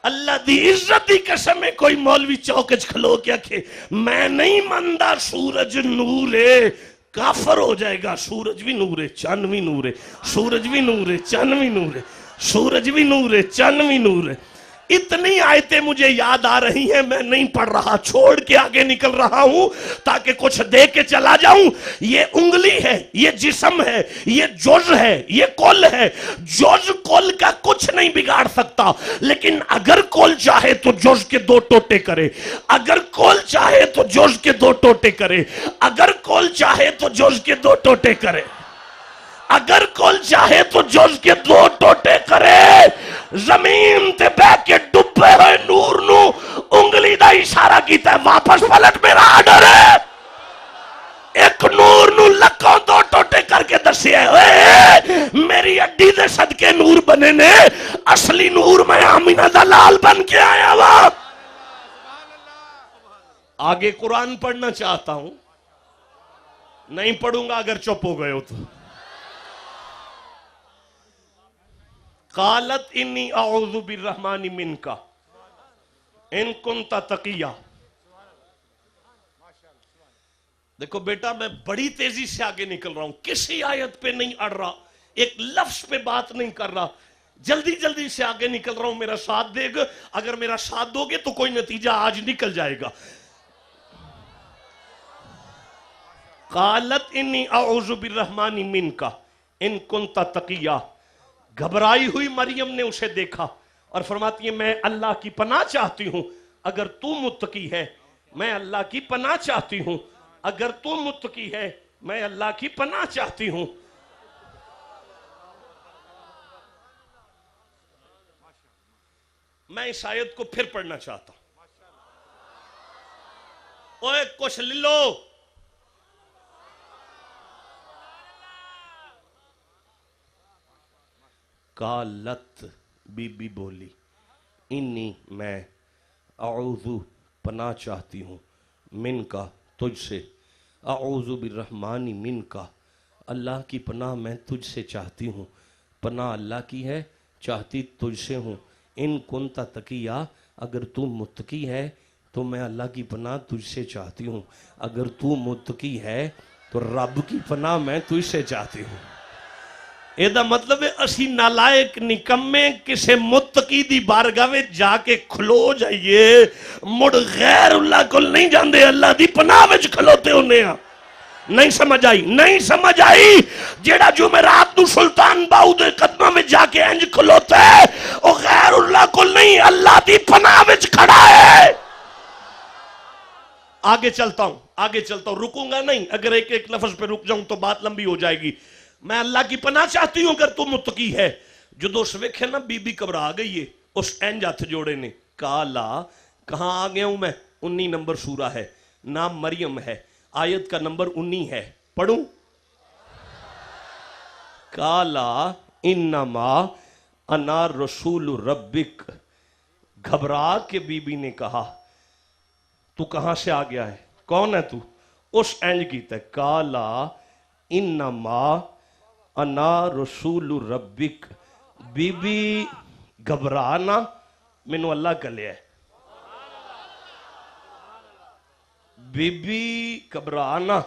اللہ دی عزت دی قسم ہے کوئی مولوی چوکچ کھلو کیا کہ میں نہیں ماندا سورج نور ہے کافر ہو جائے گا. سورج بھی نور ہے چاند بھی نور ہے سورج بھی نور ہے چاند بھی نور ہے سورج بھی نور ہے چاند بھی نور ہے. اتنی آیتیں مجھے یاد آ رہی ہیں میں نہیں پڑھ رہا چھوڑ کے آگے نکل رہا ہوں تاکہ کچھ دے کے چلا جاؤں. یہ انگلی ہے یہ جسم ہے یہ جز ہے یہ کل ہے. جز کل کا کچھ نہیں بگاڑ سکتا لیکن اگر کل چاہے تو جز کے 2 ٹوٹے کرے. اگر کل چاہے تو جز کے 2 ٹوٹے کرے. اگر کل چاہے تو جز کے 2 ٹوٹے کرے. اگر کل چاہے تو جز کے 2 ٹوٹے کرے. زمین تے بہ کے ڈبے ہوئے نور نو انگلی دا اشارہ کیتا ہے واپس پلٹ میرا آرڈر ہے. ایک نور نو لکھوں 2 ٹوٹے کر کے دسیا ہے میری اڈی دے صدقے نور بنے نے. اصلی نور میں آمینہ دا لال بن کے آیا وا. آگے قرآن پڑھنا چاہتا ہوں نہیں پڑھوں گا اگر چپ ہو گئے ہو تو. قالت انی اعوذ بالرحمن منک ان کنت تقیہ. دیکھو بیٹا میں بڑی تیزی سے آگے نکل رہا ہوں کسی آیت پہ نہیں اڑ رہا ایک لفظ پہ بات نہیں کر رہا. جلدی جلدی سے آگے نکل رہا ہوں، میرا ساتھ دے گا، اگر میرا ساتھ دو گے تو کوئی نتیجہ آج نکل جائے گا. قالت انی اعوذ بالرحمن منک ان کنت تقیا. گھبرائی ہوئی مریم نے اسے دیکھا اور فرماتی ہے میں اللہ کی پناہ چاہتی ہوں اگر تو متقی ہے. میں اللہ کی پناہ چاہتی ہوں اگر تو متقی ہے. میں اللہ کی پناہ چاہتی ہوں. میں اس آیت کو پھر پڑھنا چاہتا ہوں. اوے کچھ لے لو. قالت بی بی بولی انی میں اعوذ پناہ چاہتی ہوں من کا تجھ سے. اعوذ بالرحمن من کا اللہ کی پناہ میں تجھ سے چاہتی ہوں. پناہ اللہ کی ہے، چاہتی تجھ سے ہوں. ان کنت تقیا اگر تو متقی ہے تو میں اللہ کی پناہ تجھ سے چاہتی ہوں. اگر تو متقی ہے تو رب کی پناہ میں تجھ سے چاہتی ہوں. ایدہ مطلب ہے اسی نالائق نکمے کسے متقی دی بارگاہ میں جا کے کھلو جائیے مڑ غیر اللہ کو نہیں جاندے اللہ دی پناہ میں کھلوتے ہونے ہیں. نہیں سمجھ آئی؟ نہیں سمجھ آئی؟ جیڑا جمعرات نو سلطان باؤ دے قدمہ میں جا کے انج کھلوتا ہے وہ غیر اللہ کو نہیں اللہ دی پناہ میں کھڑا ہے. آگے چلتا ہوں رکوں گا نہیں. اگر ایک ایک لفظ پہ رک جاؤں تو بات لمبی ہو جائے گی. میں اللہ کی پناہ چاہتی ہوں اگر تو متقی ہے. جو دوست ویکھے نا بی بی گھبرا گئی ہے. اس اینج ہاتھ جوڑے نے کالا کہاں آ گیا ہوں میں؟ 19 نمبر سورہ ہے، نام مریم ہے، آیت کا نمبر 19 ہے. پڑھوں؟ کالا انما انا رسول ربک. گھبرا کے بی بی نے کہا تو کہاں سے آ گیا ہے؟ کون ہے تو؟ اس اینج کیتا ہے کالا انما انا رسول ربک. بی بی گھبرانا مینو اللہ کلے ہے. بی بی گھبرانا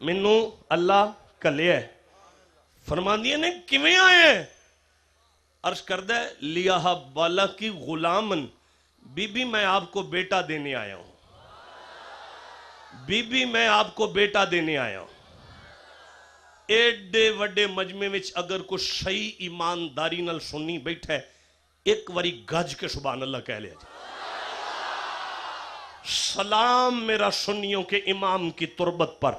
مینو اللہ کلے ہے. فرماندیے نے کیویں آئے ہیں؟ عرض کردہ ہے لیہا بالا کی غلامن. بی بی میں آپ کو بیٹا دینے آیا ہوں. بی بی میں آپ کو بیٹا دینے آیا ہوں. ایڈے وڈے مجمع وچ اگر کوئی صحیح ایمانداری نال سنی بیٹھا ہے ایک واری گج کے سبحان اللہ کہہ لیا جائے. سلام میرا سنیوں کے امام کی تربت پر.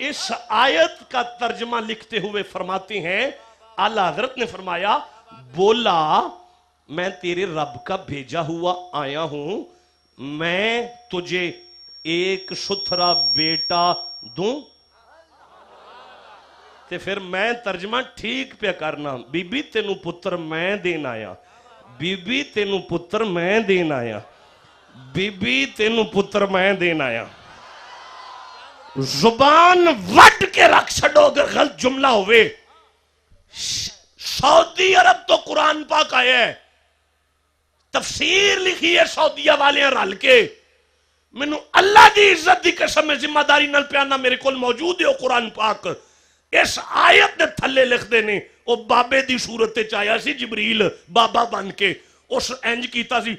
اس آیت کا ترجمہ لکھتے ہوئے فرماتے ہیں اعلیٰ حضرت نے فرمایا بولا میں تیرے رب کا بھیجا ہوا آیا ہوں، میں تجھے ایک ستھرا بیٹا دوں. تے پھر میں ترجمہ ٹھیک پہ کرنا. بی بی تینوں پتر میں دین آیا. بی بی تینوں پتر میں دین آیا. بی بی تینوں پتر میں دین آیا. زبان وڈ کے رکھ چھڑو اگر غلط جملہ ہوئے. سعودی عرب تو قرآن پاک آیا ہے، تفسیر لکھی ہے سعودیہ والے رل کے. مینوں اللہ دی عزت دی قسم میں ذمہ داری نال پیانا میرے کول موجود ہے وہ قرآن پاک. اس آیت نے تھلے لکھ دینے وہ بابے دی صورت چاہیا سی جبریل بابا بن کے اس انج کیتا سی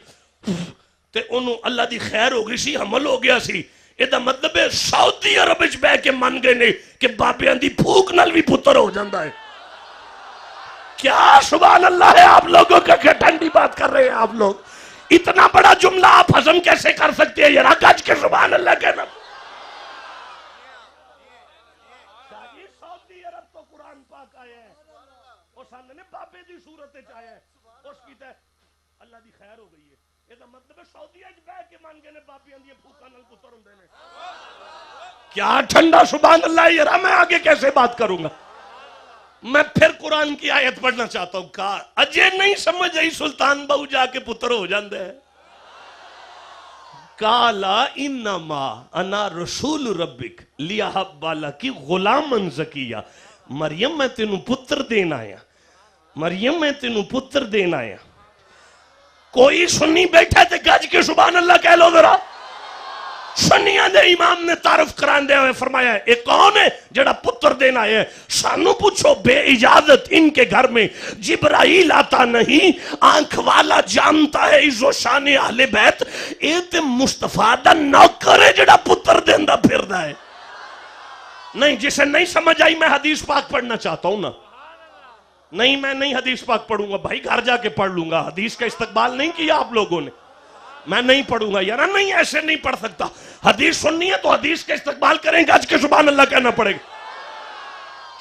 تے انہوں اللہ دی خیر ہو گئی سی، حمل ہو گیا سی. یہ مطلب ہے سعودی عرب وچ بہ کے من گئے نے کہ بابیاں دی پھوک نال بھی پتر ہو جاندہ ہے. کیا سبحان اللہ ہے آپ لوگوں کا کہ ٹھنڈی بات کر رہے ہیں آپ لوگ. اتنا بڑا جملہ آپ ہضم کیسے کر سکتے ہیں یار گج کے سبحان اللہ کہنا. سعودی عرب تو قرآن پاک آیا ہے اور سامنے بابے دی صورت آیا ہے اس کی تے اللہ دی خیر ہو گئی ہے. یہ مطلب ہے سعودی اج بیٹھ کے مان گئے نے بابیاں دی پھوکاں نال پتر ہوندے نے. کیا ٹھنڈا سبحان اللہ یار. میں آگے کیسے بات کروں گا؟ میں پھر قرآن کی آیت پڑھنا چاہتا ہوں. کہا اجے نہیں سمجھ آئی سلطان بہو جا کے پتر ہو جاندے ہیں. کالا انما انا رسول ربک لیہب لکی غلامن زکیہ. مریم میں تینوں پتر دین آیا. مریم میں تینوں پتر دین آیا. کوئی سنی بیٹھا تے گج کے سبحان اللہ کہہ لو ذرا. سنیاں دے امام نے تعارف کران دے ہوئے فرمایا اے کون ہے جڑا پتر دینا ہے؟ سانو پوچھو بے اجازت ان کے گھر میں جبرائیل آتا نہیں، آنکھ والا جانتا ہے عز و شان اہل بیت، اے تے مصطفیٰ دا نوکر ہے جڑا پتر دیندا پھردا ہے۔ نہیں، جسے نہیں سمجھ آئی میں حدیث پاک پڑھنا چاہتا ہوں نا، نہیں میں نہیں حدیث پاک پڑھوں گا بھائی، گھر جا کے پڑھ لوں گا، حدیث کا استقبال نہیں کیا آپ لوگوں نے، میں نہیں پڑھوں گا یار، نہیں ایسے نہیں پڑھ سکتا، حدیث سننی ہے تو حدیث کا استقبال کریں گے، آج کے سبحان اللہ کہنا پڑے گا۔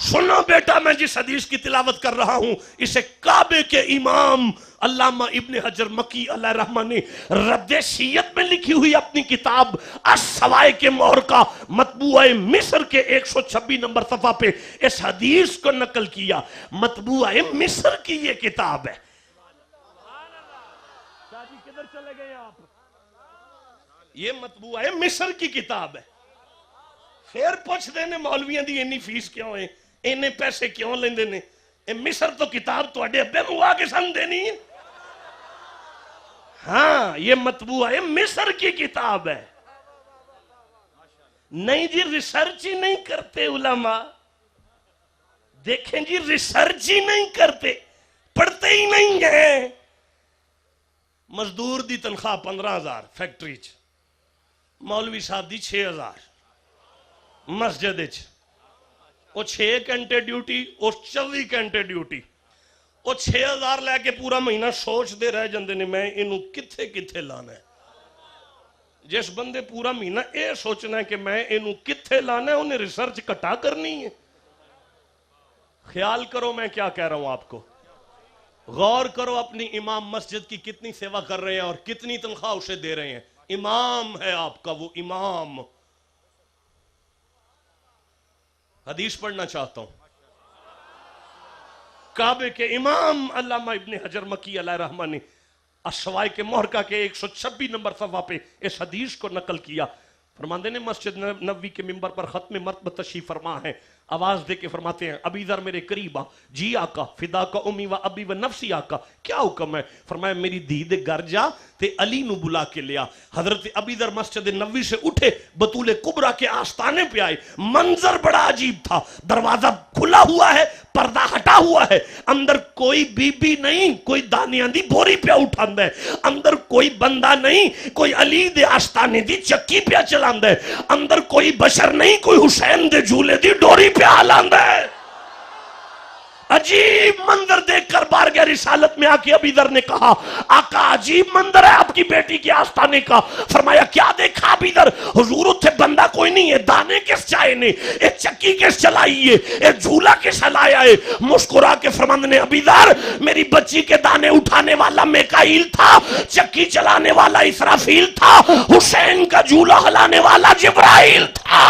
سنو بیٹا، میں جس حدیث کی تلاوت کر رہا ہوں اسے کعبے کے امام علامہ ابن حجر مکی علیہ رحمہ نے رد شیعت میں لکھی ہوئی اپنی کتاب السوائق محرقہ مطبوعہ مصر کے 126 نمبر صفحہ پہ اس حدیث کو نقل کیا۔ مطبوعہ مصر کی یہ کتاب ہے۔ کدھر چلے گئے آپ؟ یہ مطبوعہ مصر کی کتاب ہے۔ پھر پوچھ دینے مولویاں دی انی فیس کیوں ہے، انہیں پیسے کیوں لیندے نے؟ اے مصر تو کتاب تو اڈے ابے موا کے سن دینی ہے۔ ہاں یہ مطبوعہ مصر کی کتاب ہے۔ نہیں جی ریسرچ ہی نہیں کرتے علماء، دیکھیں جی ریسرچ ہی نہیں کرتے، پڑھتے ہی نہیں ہیں۔ مزدور دی تنخواہ 15,000 فیکٹری چ، مولوی صاحب دی 6,000 مسجد چ، وہ 6 گھنٹے ڈیوٹی، وہ 24 گھنٹے ڈیوٹی، وہ 6,000 لے کے پورا مہینہ سوچ دے رہ جاندے نے میں انہوں کتھے کتھے لانا ہے۔ جس بندے پورا مہینہ اے سوچنا ہے کہ میں انہوں کتھے لانا ہے، انہیں ریسرچ کٹا کرنی ہے۔ خیال کرو میں کیا کہہ رہا ہوں آپ کو، غور کرو اپنی امام مسجد کی کتنی سیوا کر رہے ہیں اور کتنی تنخواہ اسے دے رہے ہیں، امام ہے آپ کا وہ امام۔ حدیث پڑھنا چاہتا ہوں، کعبے کے امام علامہ ابن حجر مکی علیہ رحمہ نے السوائق محرقہ کے 126 نمبر صفحہ پہ اس حدیث کو نقل کیا۔ فرماندے نے مسجد نبوی کے منبر پر ختم مرتبہ تشریف فرما ہے، آواز دے کے فرماتے ہیں ابی ذر میرے قریب آ، جی آقا فدا کا امی و ابی و نفسی آقا، کیا حکم ہے؟ فرمایا میری دھی دے گھر جا تے علی نو بلا کے لیا۔ حضرت ابی ذر مسجد نبوی سے اٹھے، بطول کبریٰ کے آستانے پہ آئے، منظر بڑا عجیب تھا، دروازہ کھلا ہوا ہے، پردہ ہٹا ہوا ہے، اندر کوئی بی بی نہیں، کوئی دانیاں دی بوری پہ اٹھاند ہے، اندر کوئی بندہ نہیں، کوئی علی دے آستانے دی چکی پہ چلاند ہے، اندر کوئی بشر نہیں، کوئی حسین دے جھولے دی ڈوری پہ آلاند ہے۔ عجیب منظر دیکھ کر بارگاہ رسالت میں آ کے ابی ذر نے کہا آقا عجیب منظر ہے آپ کی بیٹی کے آستانے کا۔ فرمایا کیا دیکھا ابی ذر؟ حضور اتھے بندہ کوئی نہیں ہے، دانے کس چائے نے، ایک چکی کس چلائی ہے، ایک جھولا کس ہلایا ہے۔ مسکرا کے فرماندے نے ابی ذر میری بچی کے دانے اٹھانے والا میکائیل تھا، چکی چلانے والا اسرافیل تھا، حسین کا جھولا ہلانے والا جبرائیل تھا۔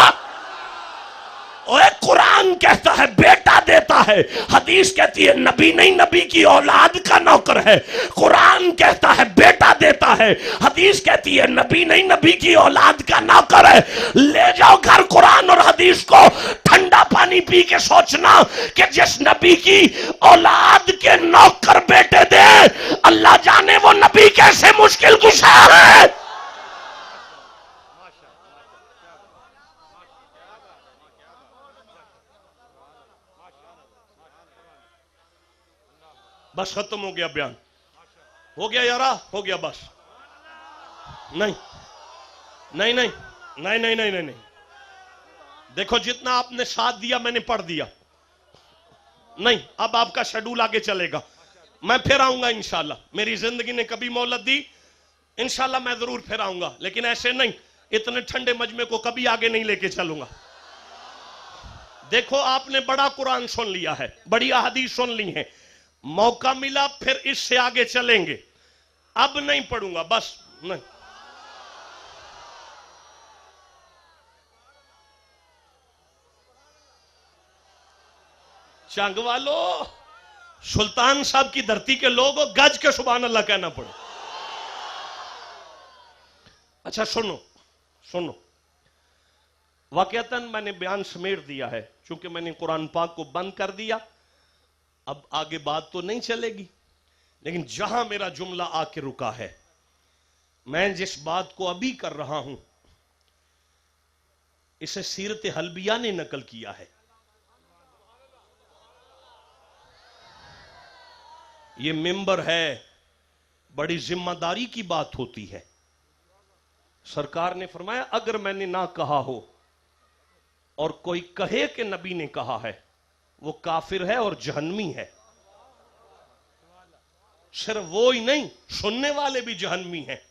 اور قرآن کہتا ہے بیٹا دیتا ہے، حدیث کہتی ہے نبی نہیں نبی کی اولاد کا نوکر ہے۔ قرآن کہتا ہے بیٹا دیتا ہے، حدیث کہتی ہے نبی نہیں نبی کی اولاد کا نوکر ہے۔ لے جاؤ گھر قرآن اور حدیث کو، ٹھنڈا پانی پی کے سوچنا کہ جس نبی کی اولاد کے نوکر بیٹے دے، اللہ جانے وہ نبی کیسے مشکل کشا ہے۔ بس ختم ہو گیا بیان، ہو گیا یارا، ہو گیا بس۔ نہیں نہیں نہیں نہیں نہیں نہیں نہیں دیکھو جتنا آپ نے ساتھ دیا میں نے پڑھ دیا، نہیں اب آپ کا شیڈول آگے چلے گا، میں پھر آؤں گا انشاءاللہ، میری زندگی نے کبھی مہلت دی، انشاءاللہ میں ضرور پھر آؤں گا، لیکن ایسے نہیں، اتنے ٹھنڈے مجمع کو کبھی آگے نہیں لے کے چلوں گا۔ دیکھو آپ نے بڑا قرآن سن لیا ہے، بڑی احادیث سن لی ہیں، موقع ملا پھر اس سے آگے چلیں گے، اب نہیں پڑھوں گا بس۔ نہیں چنگ والو، سلطان صاحب کی دھرتی کے لوگ گج کے سبحان اللہ کہنا پڑے۔ اچھا سنو سنو، واقعتاً میں نے بیان سمیٹ دیا ہے، چونکہ میں نے قرآن پاک کو بند کر دیا، اب آگے بات تو نہیں چلے گی، لیکن جہاں میرا جملہ آ کے رکا ہے، میں جس بات کو ابھی کر رہا ہوں اسے سیرت حلبیہ نے نقل کیا ہے. یہ ممبر ہے، بڑی ذمہ داری کی بات ہوتی ہے. سرکار نے فرمایا اگر میں نے نہ کہا ہو اور کوئی کہے کہ نبی نے کہا ہے، وہ کافر ہے اور جہنمی ہے. صرف وہ ہی نہیں، سننے والے بھی جہنمی ہیں.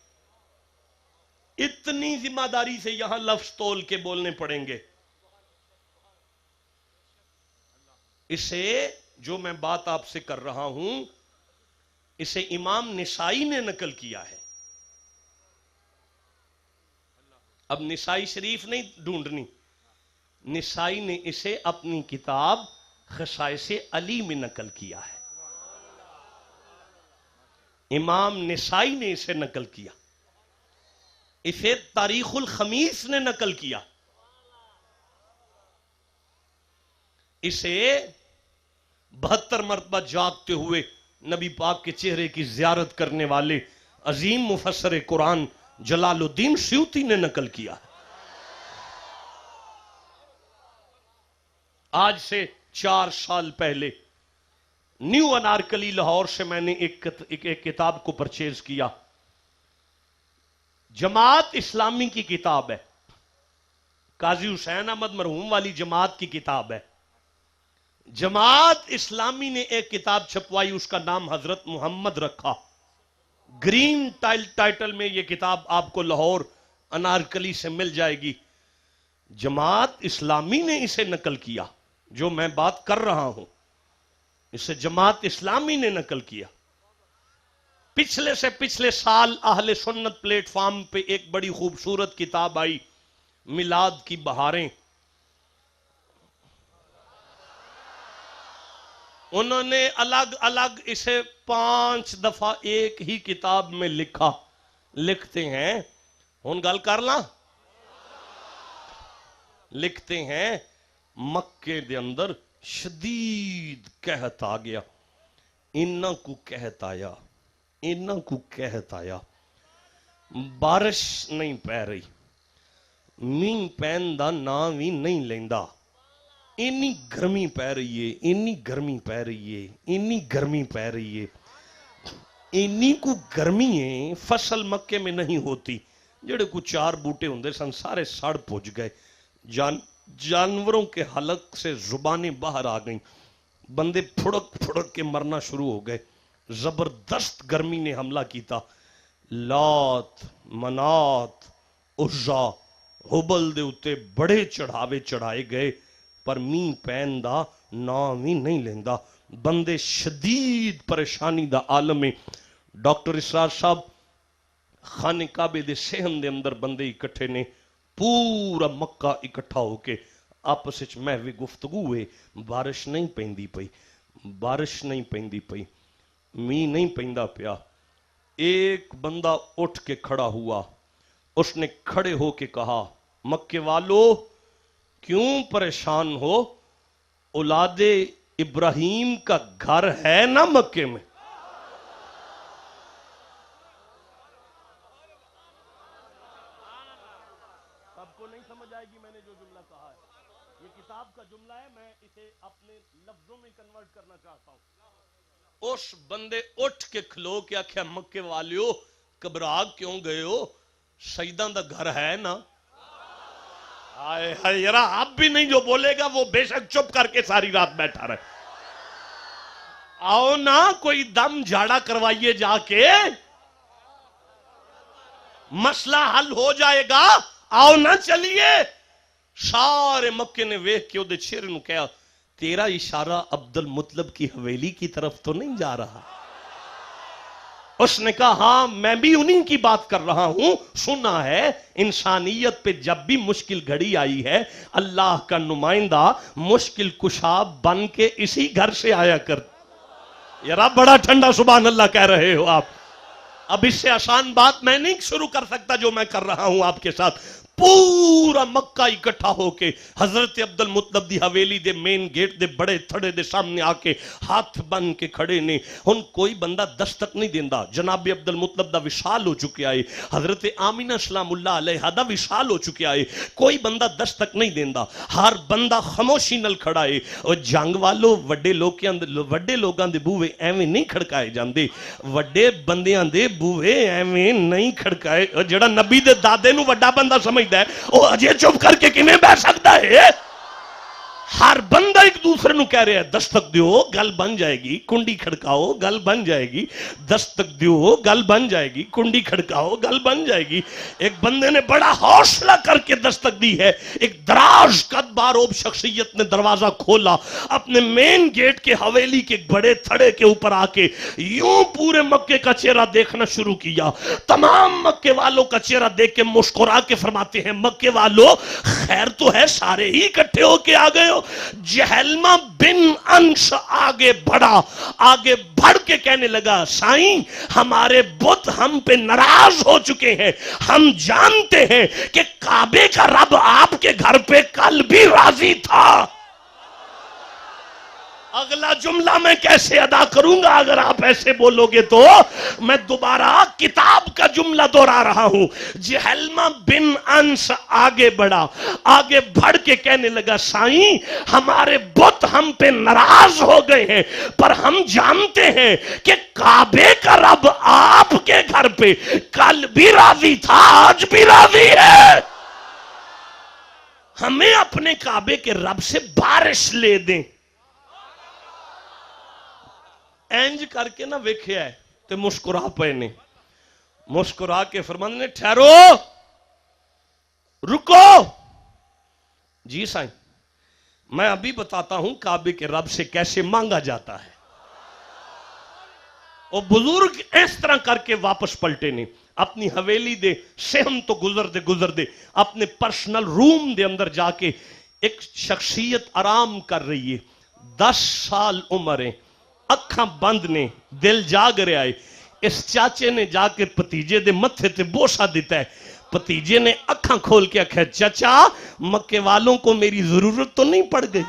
اتنی ذمہ داری سے یہاں لفظ تول کے بولنے پڑیں گے. اسے جو میں بات آپ سے کر رہا ہوں، اسے امام نسائی نے نقل کیا ہے. اب نسائی شریف نہیں ڈھونڈنی، نسائی نے اسے اپنی کتاب خصائص علی میں نقل کیا ہے. امام نسائی نے اسے نقل کیا. اسے تاریخ الخمیس نے نقل کیا. اسے 72 مرتبہ جاگتے ہوئے نبی پاک کے چہرے کی زیارت کرنے والے عظیم مفسر قرآن جلال الدین سیوطی نے نقل کیا. آج سے 4 سال پہلے نیو انارکلی لاہور سے میں نے ایک کتاب کو پرچیز کیا. جماعت اسلامی کی کتاب ہے، قاضی حسین احمد مرحوم والی جماعت کی کتاب ہے. جماعت اسلامی نے ایک کتاب چھپوائی، اس کا نام حضرت محمد رکھا. گرین ٹائٹل میں یہ کتاب آپ کو لاہور انارکلی سے مل جائے گی. جماعت اسلامی نے اسے نقل کیا. جو میں بات کر رہا ہوں اسے جماعت اسلامی نے نقل کیا. پچھلے سے پچھلے سال اہل سنت پلیٹ فارم پہ ایک بڑی خوبصورت کتاب آئی، میلاد کی بہاریں. انہوں نے الگ الگ اسے 5 دفعہ ایک ہی کتاب میں لکھا. لکھتے ہیں، ہن گل کر لاں، لکھتے ہیں مکے دے اندر شدید قحط آ گیا. انہاں کو قحط آیا، انہاں کو قحط آیا، بارش نہیں پہ رہی، مین پین دا نام بھی نہیں لیندا. اینی گرمی پہ رہی ہے، اینی گرمی پہ رہی ہے، اینی گرمی پہ رہی ہے. اینی کو گرمی ہے فصل مکے میں نہیں ہوتی. جڑے کو 4 بوٹے ہوندے سن سارے سڑ پھج گئے. جانوروں کے حلق سے زبانیں باہر آ گئیں. بندے پھڑک پھڑک کے مرنا شروع ہو گئے. زبردست گرمی نے حملہ کیتا. لات، منات، عزا، حبل دے اتے بڑے چڑھاوے چڑھائے گئے، پر مین پین دا نام ہی نہیں لیندا. بندے شدید پریشانی دا عالم میں. ڈاکٹر اسرار صاحب خانے کعبے دے صحن دے اندر بندے اکٹھے نے، پورا مکہ اکٹھا ہو کے آپس وچ محوی گفتگو ہوئے. بارش نہیں پیندی پئی، بارش نہیں پیندی پئی، می نہیں پیندا پیا. ایک بندہ اٹھ کے کھڑا ہوا. اس نے کھڑے ہو کے کہا، مکے والو کیوں پریشان ہو؟ اولاد ابراہیم کا گھر ہے نا مکے میں. سب کو نہیں سمجھ آئے گی میں نے جو جملہ کہا ہے. یہ کتاب کا جملہ ہے، میں اسے اپنے لفظوں میں کنورٹ کرنا چاہتا ہوں. اس بندے اٹھ کے کھلو کے آکھیا، مکے والیو گھبرا کیوں گئے ہو؟ سیداں دا گھر ہے نا. یارا اب بھی نہیں جو بولے گا وہ بے شک چپ کر کے ساری رات بیٹھا رہے. آؤ نا کوئی دم جھاڑا کروائیے جا کے، مسئلہ حل ہو جائے گا. آؤ نا چلیے. سارے مکے نے ویکھ کے اودے چہرے نوں کہا، تیرا اشارہ عبد المطلب کی حویلی کی طرف تو نہیں جا رہا؟ اس نے کہا ہاں میں بھی انہی کی بات کر رہا ہوں. سنا ہے انسانیت پہ جب بھی مشکل گھڑی آئی ہے اللہ کا نمائندہ مشکل کشا بن کے اسی گھر سے آیا کر. یار آپ بڑا ٹھنڈا سبحان اللہ کہہ رہے ہو آپ. اب اس سے آسان بات میں نہیں شروع کر سکتا جو میں کر رہا ہوں آپ کے ساتھ. پورا مکہ اکٹھا ہو کے حضرت عبدل مطلب دی حویلی دے مین گیٹ دے بڑے تھڑے دے سامنے آ کے ہاتھ بن کے کھڑے نے. ہن کوئی بندہ دستک نہیں دیندا. جناب عبدل مطلب دا وصال ہو چکیا ہے, حضرت آمینہ سلام اللہ علیہ دا وصال ہو چکیا ہے, کوئی بندہ دستک نہیں دیندا, ہر بندہ خاموشی نال کھڑا ہے. او جنگ والو وڈے لوکاں دے بوئے ایویں نہیں کھڑکائے جاندے, وڈے بندیاں دے بوئے ایویں نہیں کھڑکائے. جڑا نبی دے دادے نو وڈا بندہ سمجھدا ہے او اجے چپ کر کے کیویں بیٹھ سکدا ہے؟ ہر بندہ ایک دوسرے نو کہہ رہا ہے دستک دیو گل بن جائے گی, کنڈی کھڑکاؤ گل بن جائے گی, دستک دیو گل بن جائے گی, کنڈی کھڑکاؤ گل بن جائے گی. ایک بندے نے بڑا حوصلہ کر کے دستک دی ہے. ایک دراز قد باروب شخصیت نے دروازہ کھولا, اپنے مین گیٹ کے حویلی کے بڑے تھڑے کے اوپر آ کے یوں پورے مکے کا چہرہ دیکھنا شروع کیا. تمام مکے والوں کا چہرہ دیکھ کے مسکرا کے فرماتے ہیں مکے والوں خیر تو ہے, سارے ہی اکٹھے ہو کے آ گئے ہو. جہلمہ بن انس آگے بڑھا, آگے بڑھ کے کہنے لگا سائیں ہمارے بت ہم پہ ناراض ہو چکے ہیں, ہم جانتے ہیں کہ کعبے کا رب آپ کے گھر پہ کل بھی راضی تھا. اگلا جملہ میں کیسے ادا کروں گا اگر آپ ایسے بولو گے تو؟ میں دوبارہ کتاب کا جملہ دوہرا رہا ہوں. جہلمہ بن انس آگے بڑھا, آگے بڑھ کے کہنے لگا سائیں ہمارے بت ہم پہ ناراض ہو گئے ہیں, پر ہم جانتے ہیں کہ کعبے کا رب آپ کے گھر پہ کل بھی راضی تھا, آج بھی راضی ہے. ہمیں اپنے کعبے کے رب سے بارش لے دیں. اینج کر کے نہ ویکھیا ہے تے مسکرا پے نے, مسکرا کے فرمانے نے ٹھہرو رکو. جی سائیں میں ابھی بتاتا ہوں کعبے کے رب سے کیسے مانگا جاتا ہے. وہ بزرگ اس طرح کر کے واپس پلٹے نے, اپنی حویلی دے سہن تو گزر دے اپنے پرسنل روم دے اندر جا کے ایک شخصیت آرام کر رہی ہے, 10 سال عمر ہے, اکھاں بند نے, دل جاگ رہا ہے. اس چاچے نے جا کے پتیجے دے متھے تے بوسا دیتا ہے. پتیجے نے اکھاں کھول کے آکھا چچا مکے والوں کو میری ضرورت تو نہیں پڑ گئی؟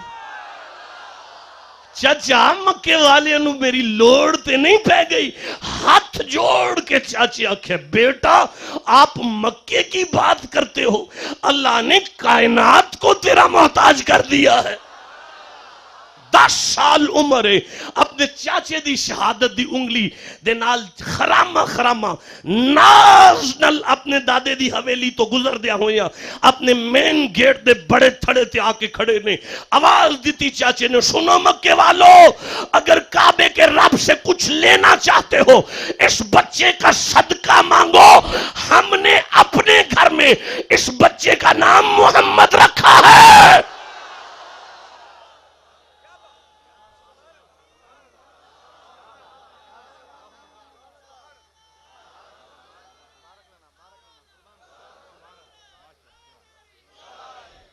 چچا مکے والے نو میری لوڑ تے نہیں پہ گئی؟ ہاتھ جوڑ کے چاچے آکھے بیٹا آپ مکے کی بات کرتے ہو, اللہ نے کائنات کو تیرا محتاج کر دیا ہے. 10 سال عمر ہے, اپنے چاچے دی شہادت دی انگلی دے نال خرامہ ناز نال اپنے دادے دی حویلی تو گزر دیا ہویا, اپنے مین گیٹ دے بڑے تھڑے تے آکے کھڑے نے. آواز دیتی چاچے نے سنو مکے والو, اگر کعبے کے رب سے کچھ لینا چاہتے ہو اس بچے کا صدقہ مانگو. ہم نے اپنے گھر میں اس بچے کا نام محمد رکھا ہے.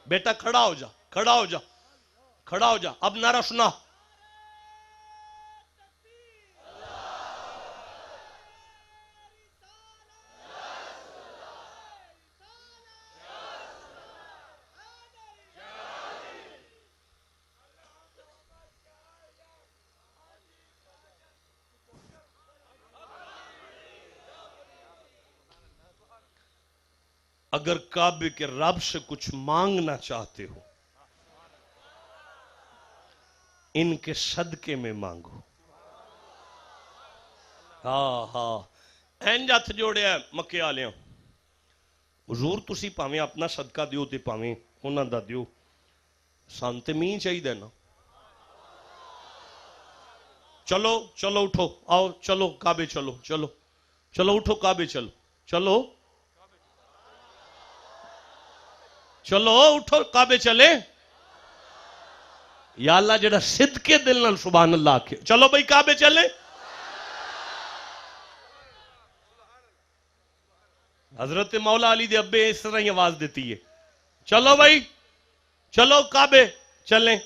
بیٹا کھڑا ہو جا, کھڑا ہو جا, کھڑا ہو جا. اب نعرہ سنا. اگر کعبے کے رب سے کچھ مانگنا چاہتے ہو ان کے صدقے میں مانگو. ہاں اینج ہاتھ جوڑیا مکے آلیاں, حضور تسی پاویں اپنا صدقہ دیو تے پاویں انہاں دا دیو, سان تے مین چاہیے نا. چلو اٹھو, آؤ چلو کعبے چلو اٹھو کعبے چلو اٹھو کعبے چلے. یا اللہ جڑا صدقے دل نال سبحان اللہ آکھے چلو بھائی کعبے چلے. حضرت مولا علی دے ابے اس طرح ہی آواز دیتی ہے چلو بھائی چلو کعبے چلیں.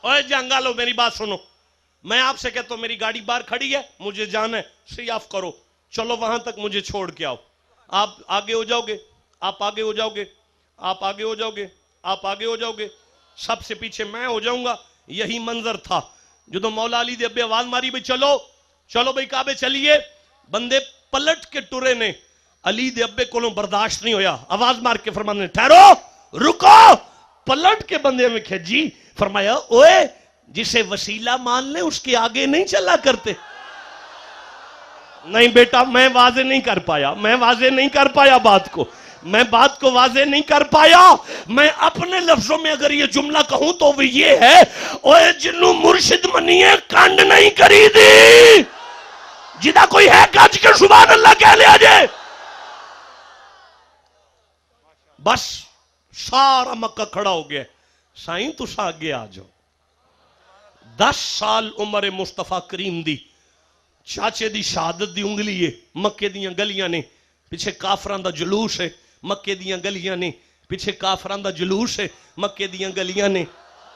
اوے جنگالو میری بات سنو, میں آپ سے کہتا ہوں میری گاڑی باہر کھڑی ہے, مجھے جانا ہے, سی آف کرو, چلو وہاں تک مجھے چھوڑ کے آؤ. آپ آگے ہو جاؤ گے، آپ آگے ہو جاؤ گے، آپ آگے ہو جاؤ گے، آپ آگے ہو جاؤ گے، سب سے پیچھے میں ہو جاؤں گا. یہی منظر تھا جدو مولا علی دے ابے آواز ماری بھئی چلو چلو بھئی کعبے چلیے. بندے پلٹ کے ٹرے نے. علی دے ابے کولوں برداشت نہیں ہویا، آواز مار کے فرمانے نے ٹھہرو رکو. پلٹ کے بندے میں کھجی فرمایا اوئے جسے وسیلہ مان لیں اس کے آگے نہیں چلا کرتے. نہیں بیٹا میں واضح نہیں کر پایا، میں واضح نہیں کر پایا بات کو، میں بات کو واضح نہیں کر پایا. میں اپنے لفظوں میں اگر یہ جملہ کہوں تو وہ یہ ہے اوے جنوں مرشد منیے کانڈ نہیں کری دی. جدہ کوئی ہے گج کے سبحان اللہ کہہ لیا جائے. بس سارا مکہ کھڑا ہو گیا. سائیں تسا آگے آ جاؤ. 10 سال عمر مصطفیٰ کریم دی چاچے دی شہادت دی انگلی ہے. مکے دیاں گلیاں نے پیچھے کافران دا جلوس ہے. مکے دیاں گلیاں نے پیچھے کافران دا جلوس ہے. مکے دیاں گلیاں نے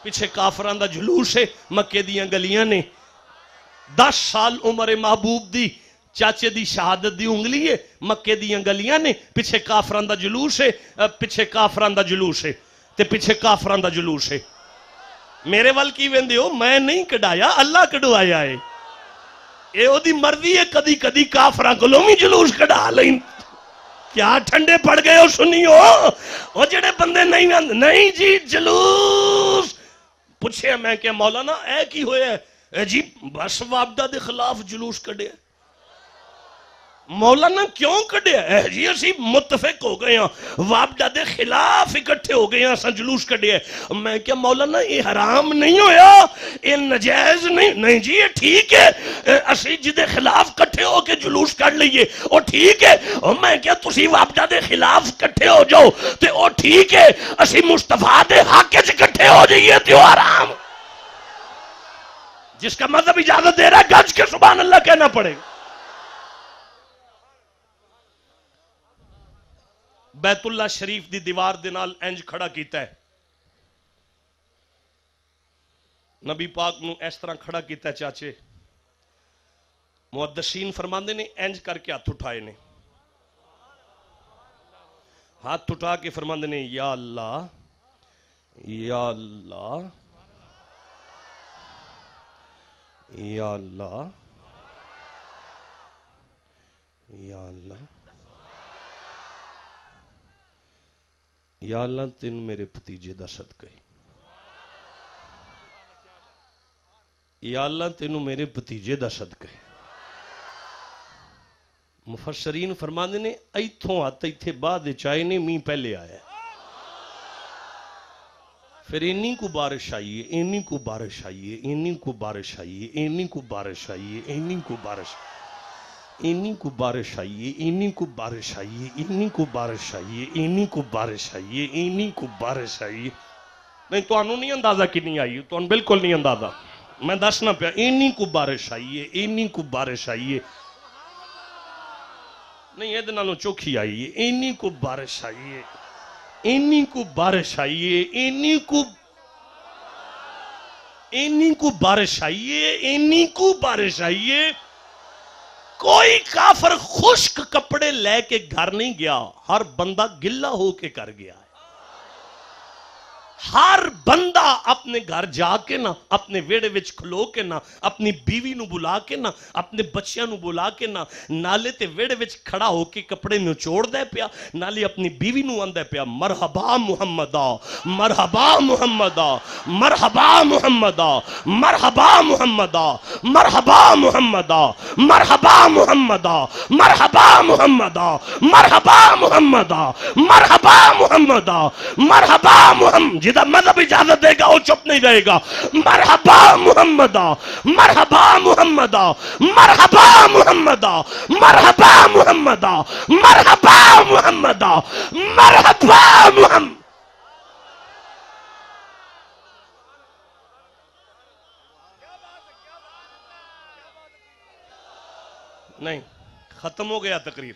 پیچھے کافران دا جلوس ہے. مکے دیاں گلیاں نے 10 سال عمر محبوب دی چاچے دی شہادت دی انگلی ہے. مکے دیاں گلیاں نے پیچھے کافران دا جلوس ہے. پیچھے کافران دا جلوس ہے تے پیچھے کافران دا جلوس ہے. میرے وال کی ویندے ہو میں نہیں کڑایا اللہ کڑوایا ہے. اے او دی مرضی ہے کدی کدی کافران کو لومی جلوس کڑا لیں. کیا ٹھنڈے پڑ گئے ہو سنیو وہ جڑے بندے نہیں جی جلوس پوچھے میں کہ مولانا اے کی ہوئے اے جی بس وابدہ دے خلاف جلوس کڑے. مولانا کیوں کڑے اے جی اسی متفق ہو گئے ہیں وابدہ دے خلاف اکٹھے ہو گئے ہیں اسا جلوس کڑے. میں کہ مولانا یہ حرام نہیں ہویا یہ نجائز نہیں جی یہ ٹھیک ہے اسی جدے خلاف کٹھے ہو کے جلوس کر لئیے وہ ٹھیک ہے. میں کہ تسی وابدہ دے خلاف کٹھے ہو جاؤ تے وہ ٹھیک ہے اسی مصطفیٰ دے حق چ کٹھے ہو جائیے تے وہ حرام. جس کا مذہب اجازت دے رہا ہے گج کے سبحان اللہ کہنا پڑے گا. بیت اللہ شریف دی دیوار دے نال انج کھڑا کیتا ہے. نبی پاک نو اس طرح کھڑا کیتا ہے چاچے. محدثین فرماندے نے انج کر کے ہاتھ اٹھائے نے. ہاتھ اٹھا کے فرماندے نے یا اللہ یا اللہ یا اللہ یا اللہ یا اللہ تین میرے بھتیجے دا صدقہ ہے. یا اللہ تینوں میرے بھتیجے دا صدقہ ہے. مفسرین فرماندے نے ایتھوں آتا ایتھے بعد چائے نے می پہلے آیا ہے. پھر اینی کو بارش آئیے اینی کو بارش آئیے اینی کو بارش آئیے اینی کو بارش آئیے اینی کو بارش اینی کو بارش آئیے اینی کو بارش آئیے اینی کو بارش آئیے اینی کو بارش آئیے اینی کو بارش آئیے. نہیں تو انہوں نہیں اندازہ کی نہیں آئی تو ان بالکل نہیں اندازہ میں دسنا پیا. اینی کو بارش آئیے اینی کو بارش آئیے نہیں یہ دنالوں چوکھی آئیے اینی کو بارش آئیے اینی کو بارش آئیے اینی کو بارش آئیے اینی کو بارش آئیے. کوئی کافر خشک کپڑے لے کے گھر نہیں گیا ہر بندہ گلہ ہو کے کر گیا ہے. ہر بندہ اپنے گھر جا کے نا اپنے ویڑے وچ کھلو کے نا اپنی بیوی نو بلا کے نا اپنے بچیاں نو بلا کے نا نالے تے ویڑے وچ کھڑا ہو کے کپڑے نچوڑ دے پیا نالے اپنی بیوی نو آندے پیا مرحبا محمدہ مرحبا محمدہ مرحبا محمدہ مرحبا محمدہ مرحبا محمدہ مرحبا محمدہ مرحبا محمدہ مرحبا محمدہ مرحبا محمدہ مرحبا محمد. جدہ مذہب اجازت دے گا وہ چپ نہیں رہے گا. مرحبا محمدہ مرحبا محمدہ مرحبا محمدہ مرحبا محمدہ مرحبا محمدہ مرحبا محمد. نہیں ختم ہو گیا تقریر.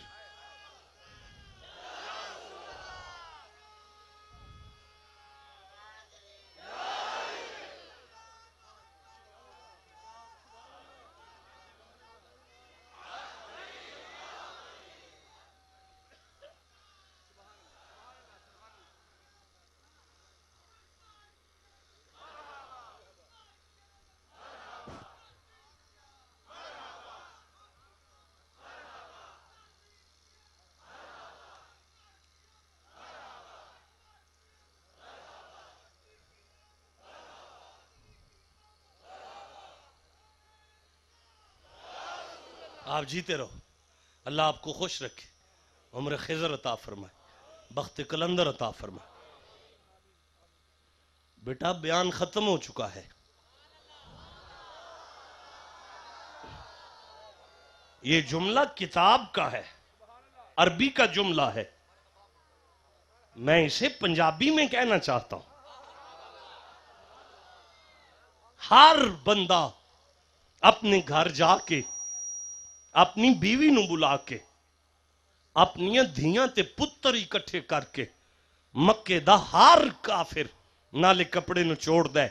آپ جیتے رہو، اللہ آپ کو خوش رکھے، عمر خضر عطا فرمائے، بخت قلندر عطا فرمائے۔ بیٹا بیان ختم ہو چکا ہے، یہ جملہ کتاب کا ہے، عربی کا جملہ ہے، میں اسے پنجابی میں کہنا چاہتا ہوں۔ ہر بندہ اپنے گھر جا کے اپنی بیوی نو بلا کے اپنی دھیاں تے پتر اکٹھے کر کے مکے دا ہر کافر نالے کپڑے نو چھوڑ دے،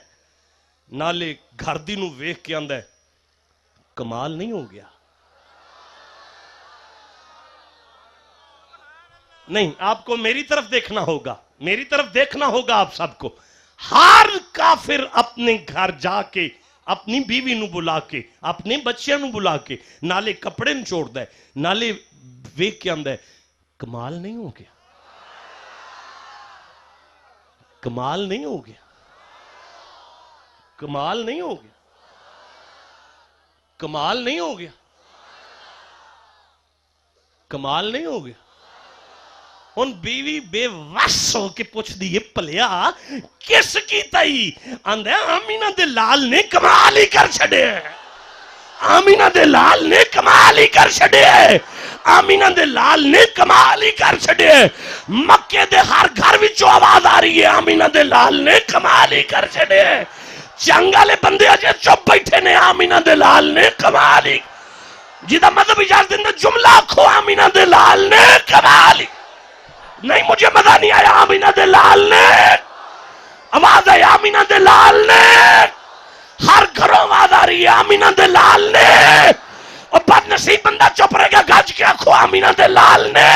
نالے گھر دی نو ویکھ کے آندا ہے کمال نہیں ہو گیا؟ نہیں، آپ کو میری طرف دیکھنا ہوگا، میری طرف دیکھنا ہوگا آپ سب کو۔ ہر کافر اپنے گھر جا کے اپنی بیوی نو بلا کے اپنے بچیاں نو بلا کے نالے کپڑے نو چھوڑ دے، نالے ویکھ کے آندا ہے کمال نہیں ہو گیا؟ کمال نہیں ہو گیا؟ کمال نہیں ہو گیا؟ کمال نہیں ہو گیا؟ کمال نہیں ہو گیا؟ ان بیوی بے وس ہو کے پوچھ دیئے پلیا کس کی تائی؟ آندھے آمینہ دے لال نے کمال ہی کر چھڑے ہیں، آمینہ دے لال نے کمال ہی کر چھڑے ہیں، آمینہ دے لال نے کمال ہی کر چھڑے ہیں۔ مکے دے ہر گھر وچوں آواز آ رہی ہے آمینہ دے لال نے کمال ہی کر چھڑے ہیں۔ چنگالے بندے اجے چپ بیٹھے نے آمینہ دے لال نے کمال ہی، جیدہ مذہب اجازت دے جملہ کھو آمینہ دے لال نے کمال ہی۔ نہیں مجھے مزہ نہیں آیا، آمینہ دے لال نے، آواز ہے آمینہ دے لال نے، ہر گھروں آواز آ رہی ہے آمینہ دے لال نے، اور بد نصیب بندہ چپ رہے گا گاج کے آنکھوں آمینہ دے لال نے۔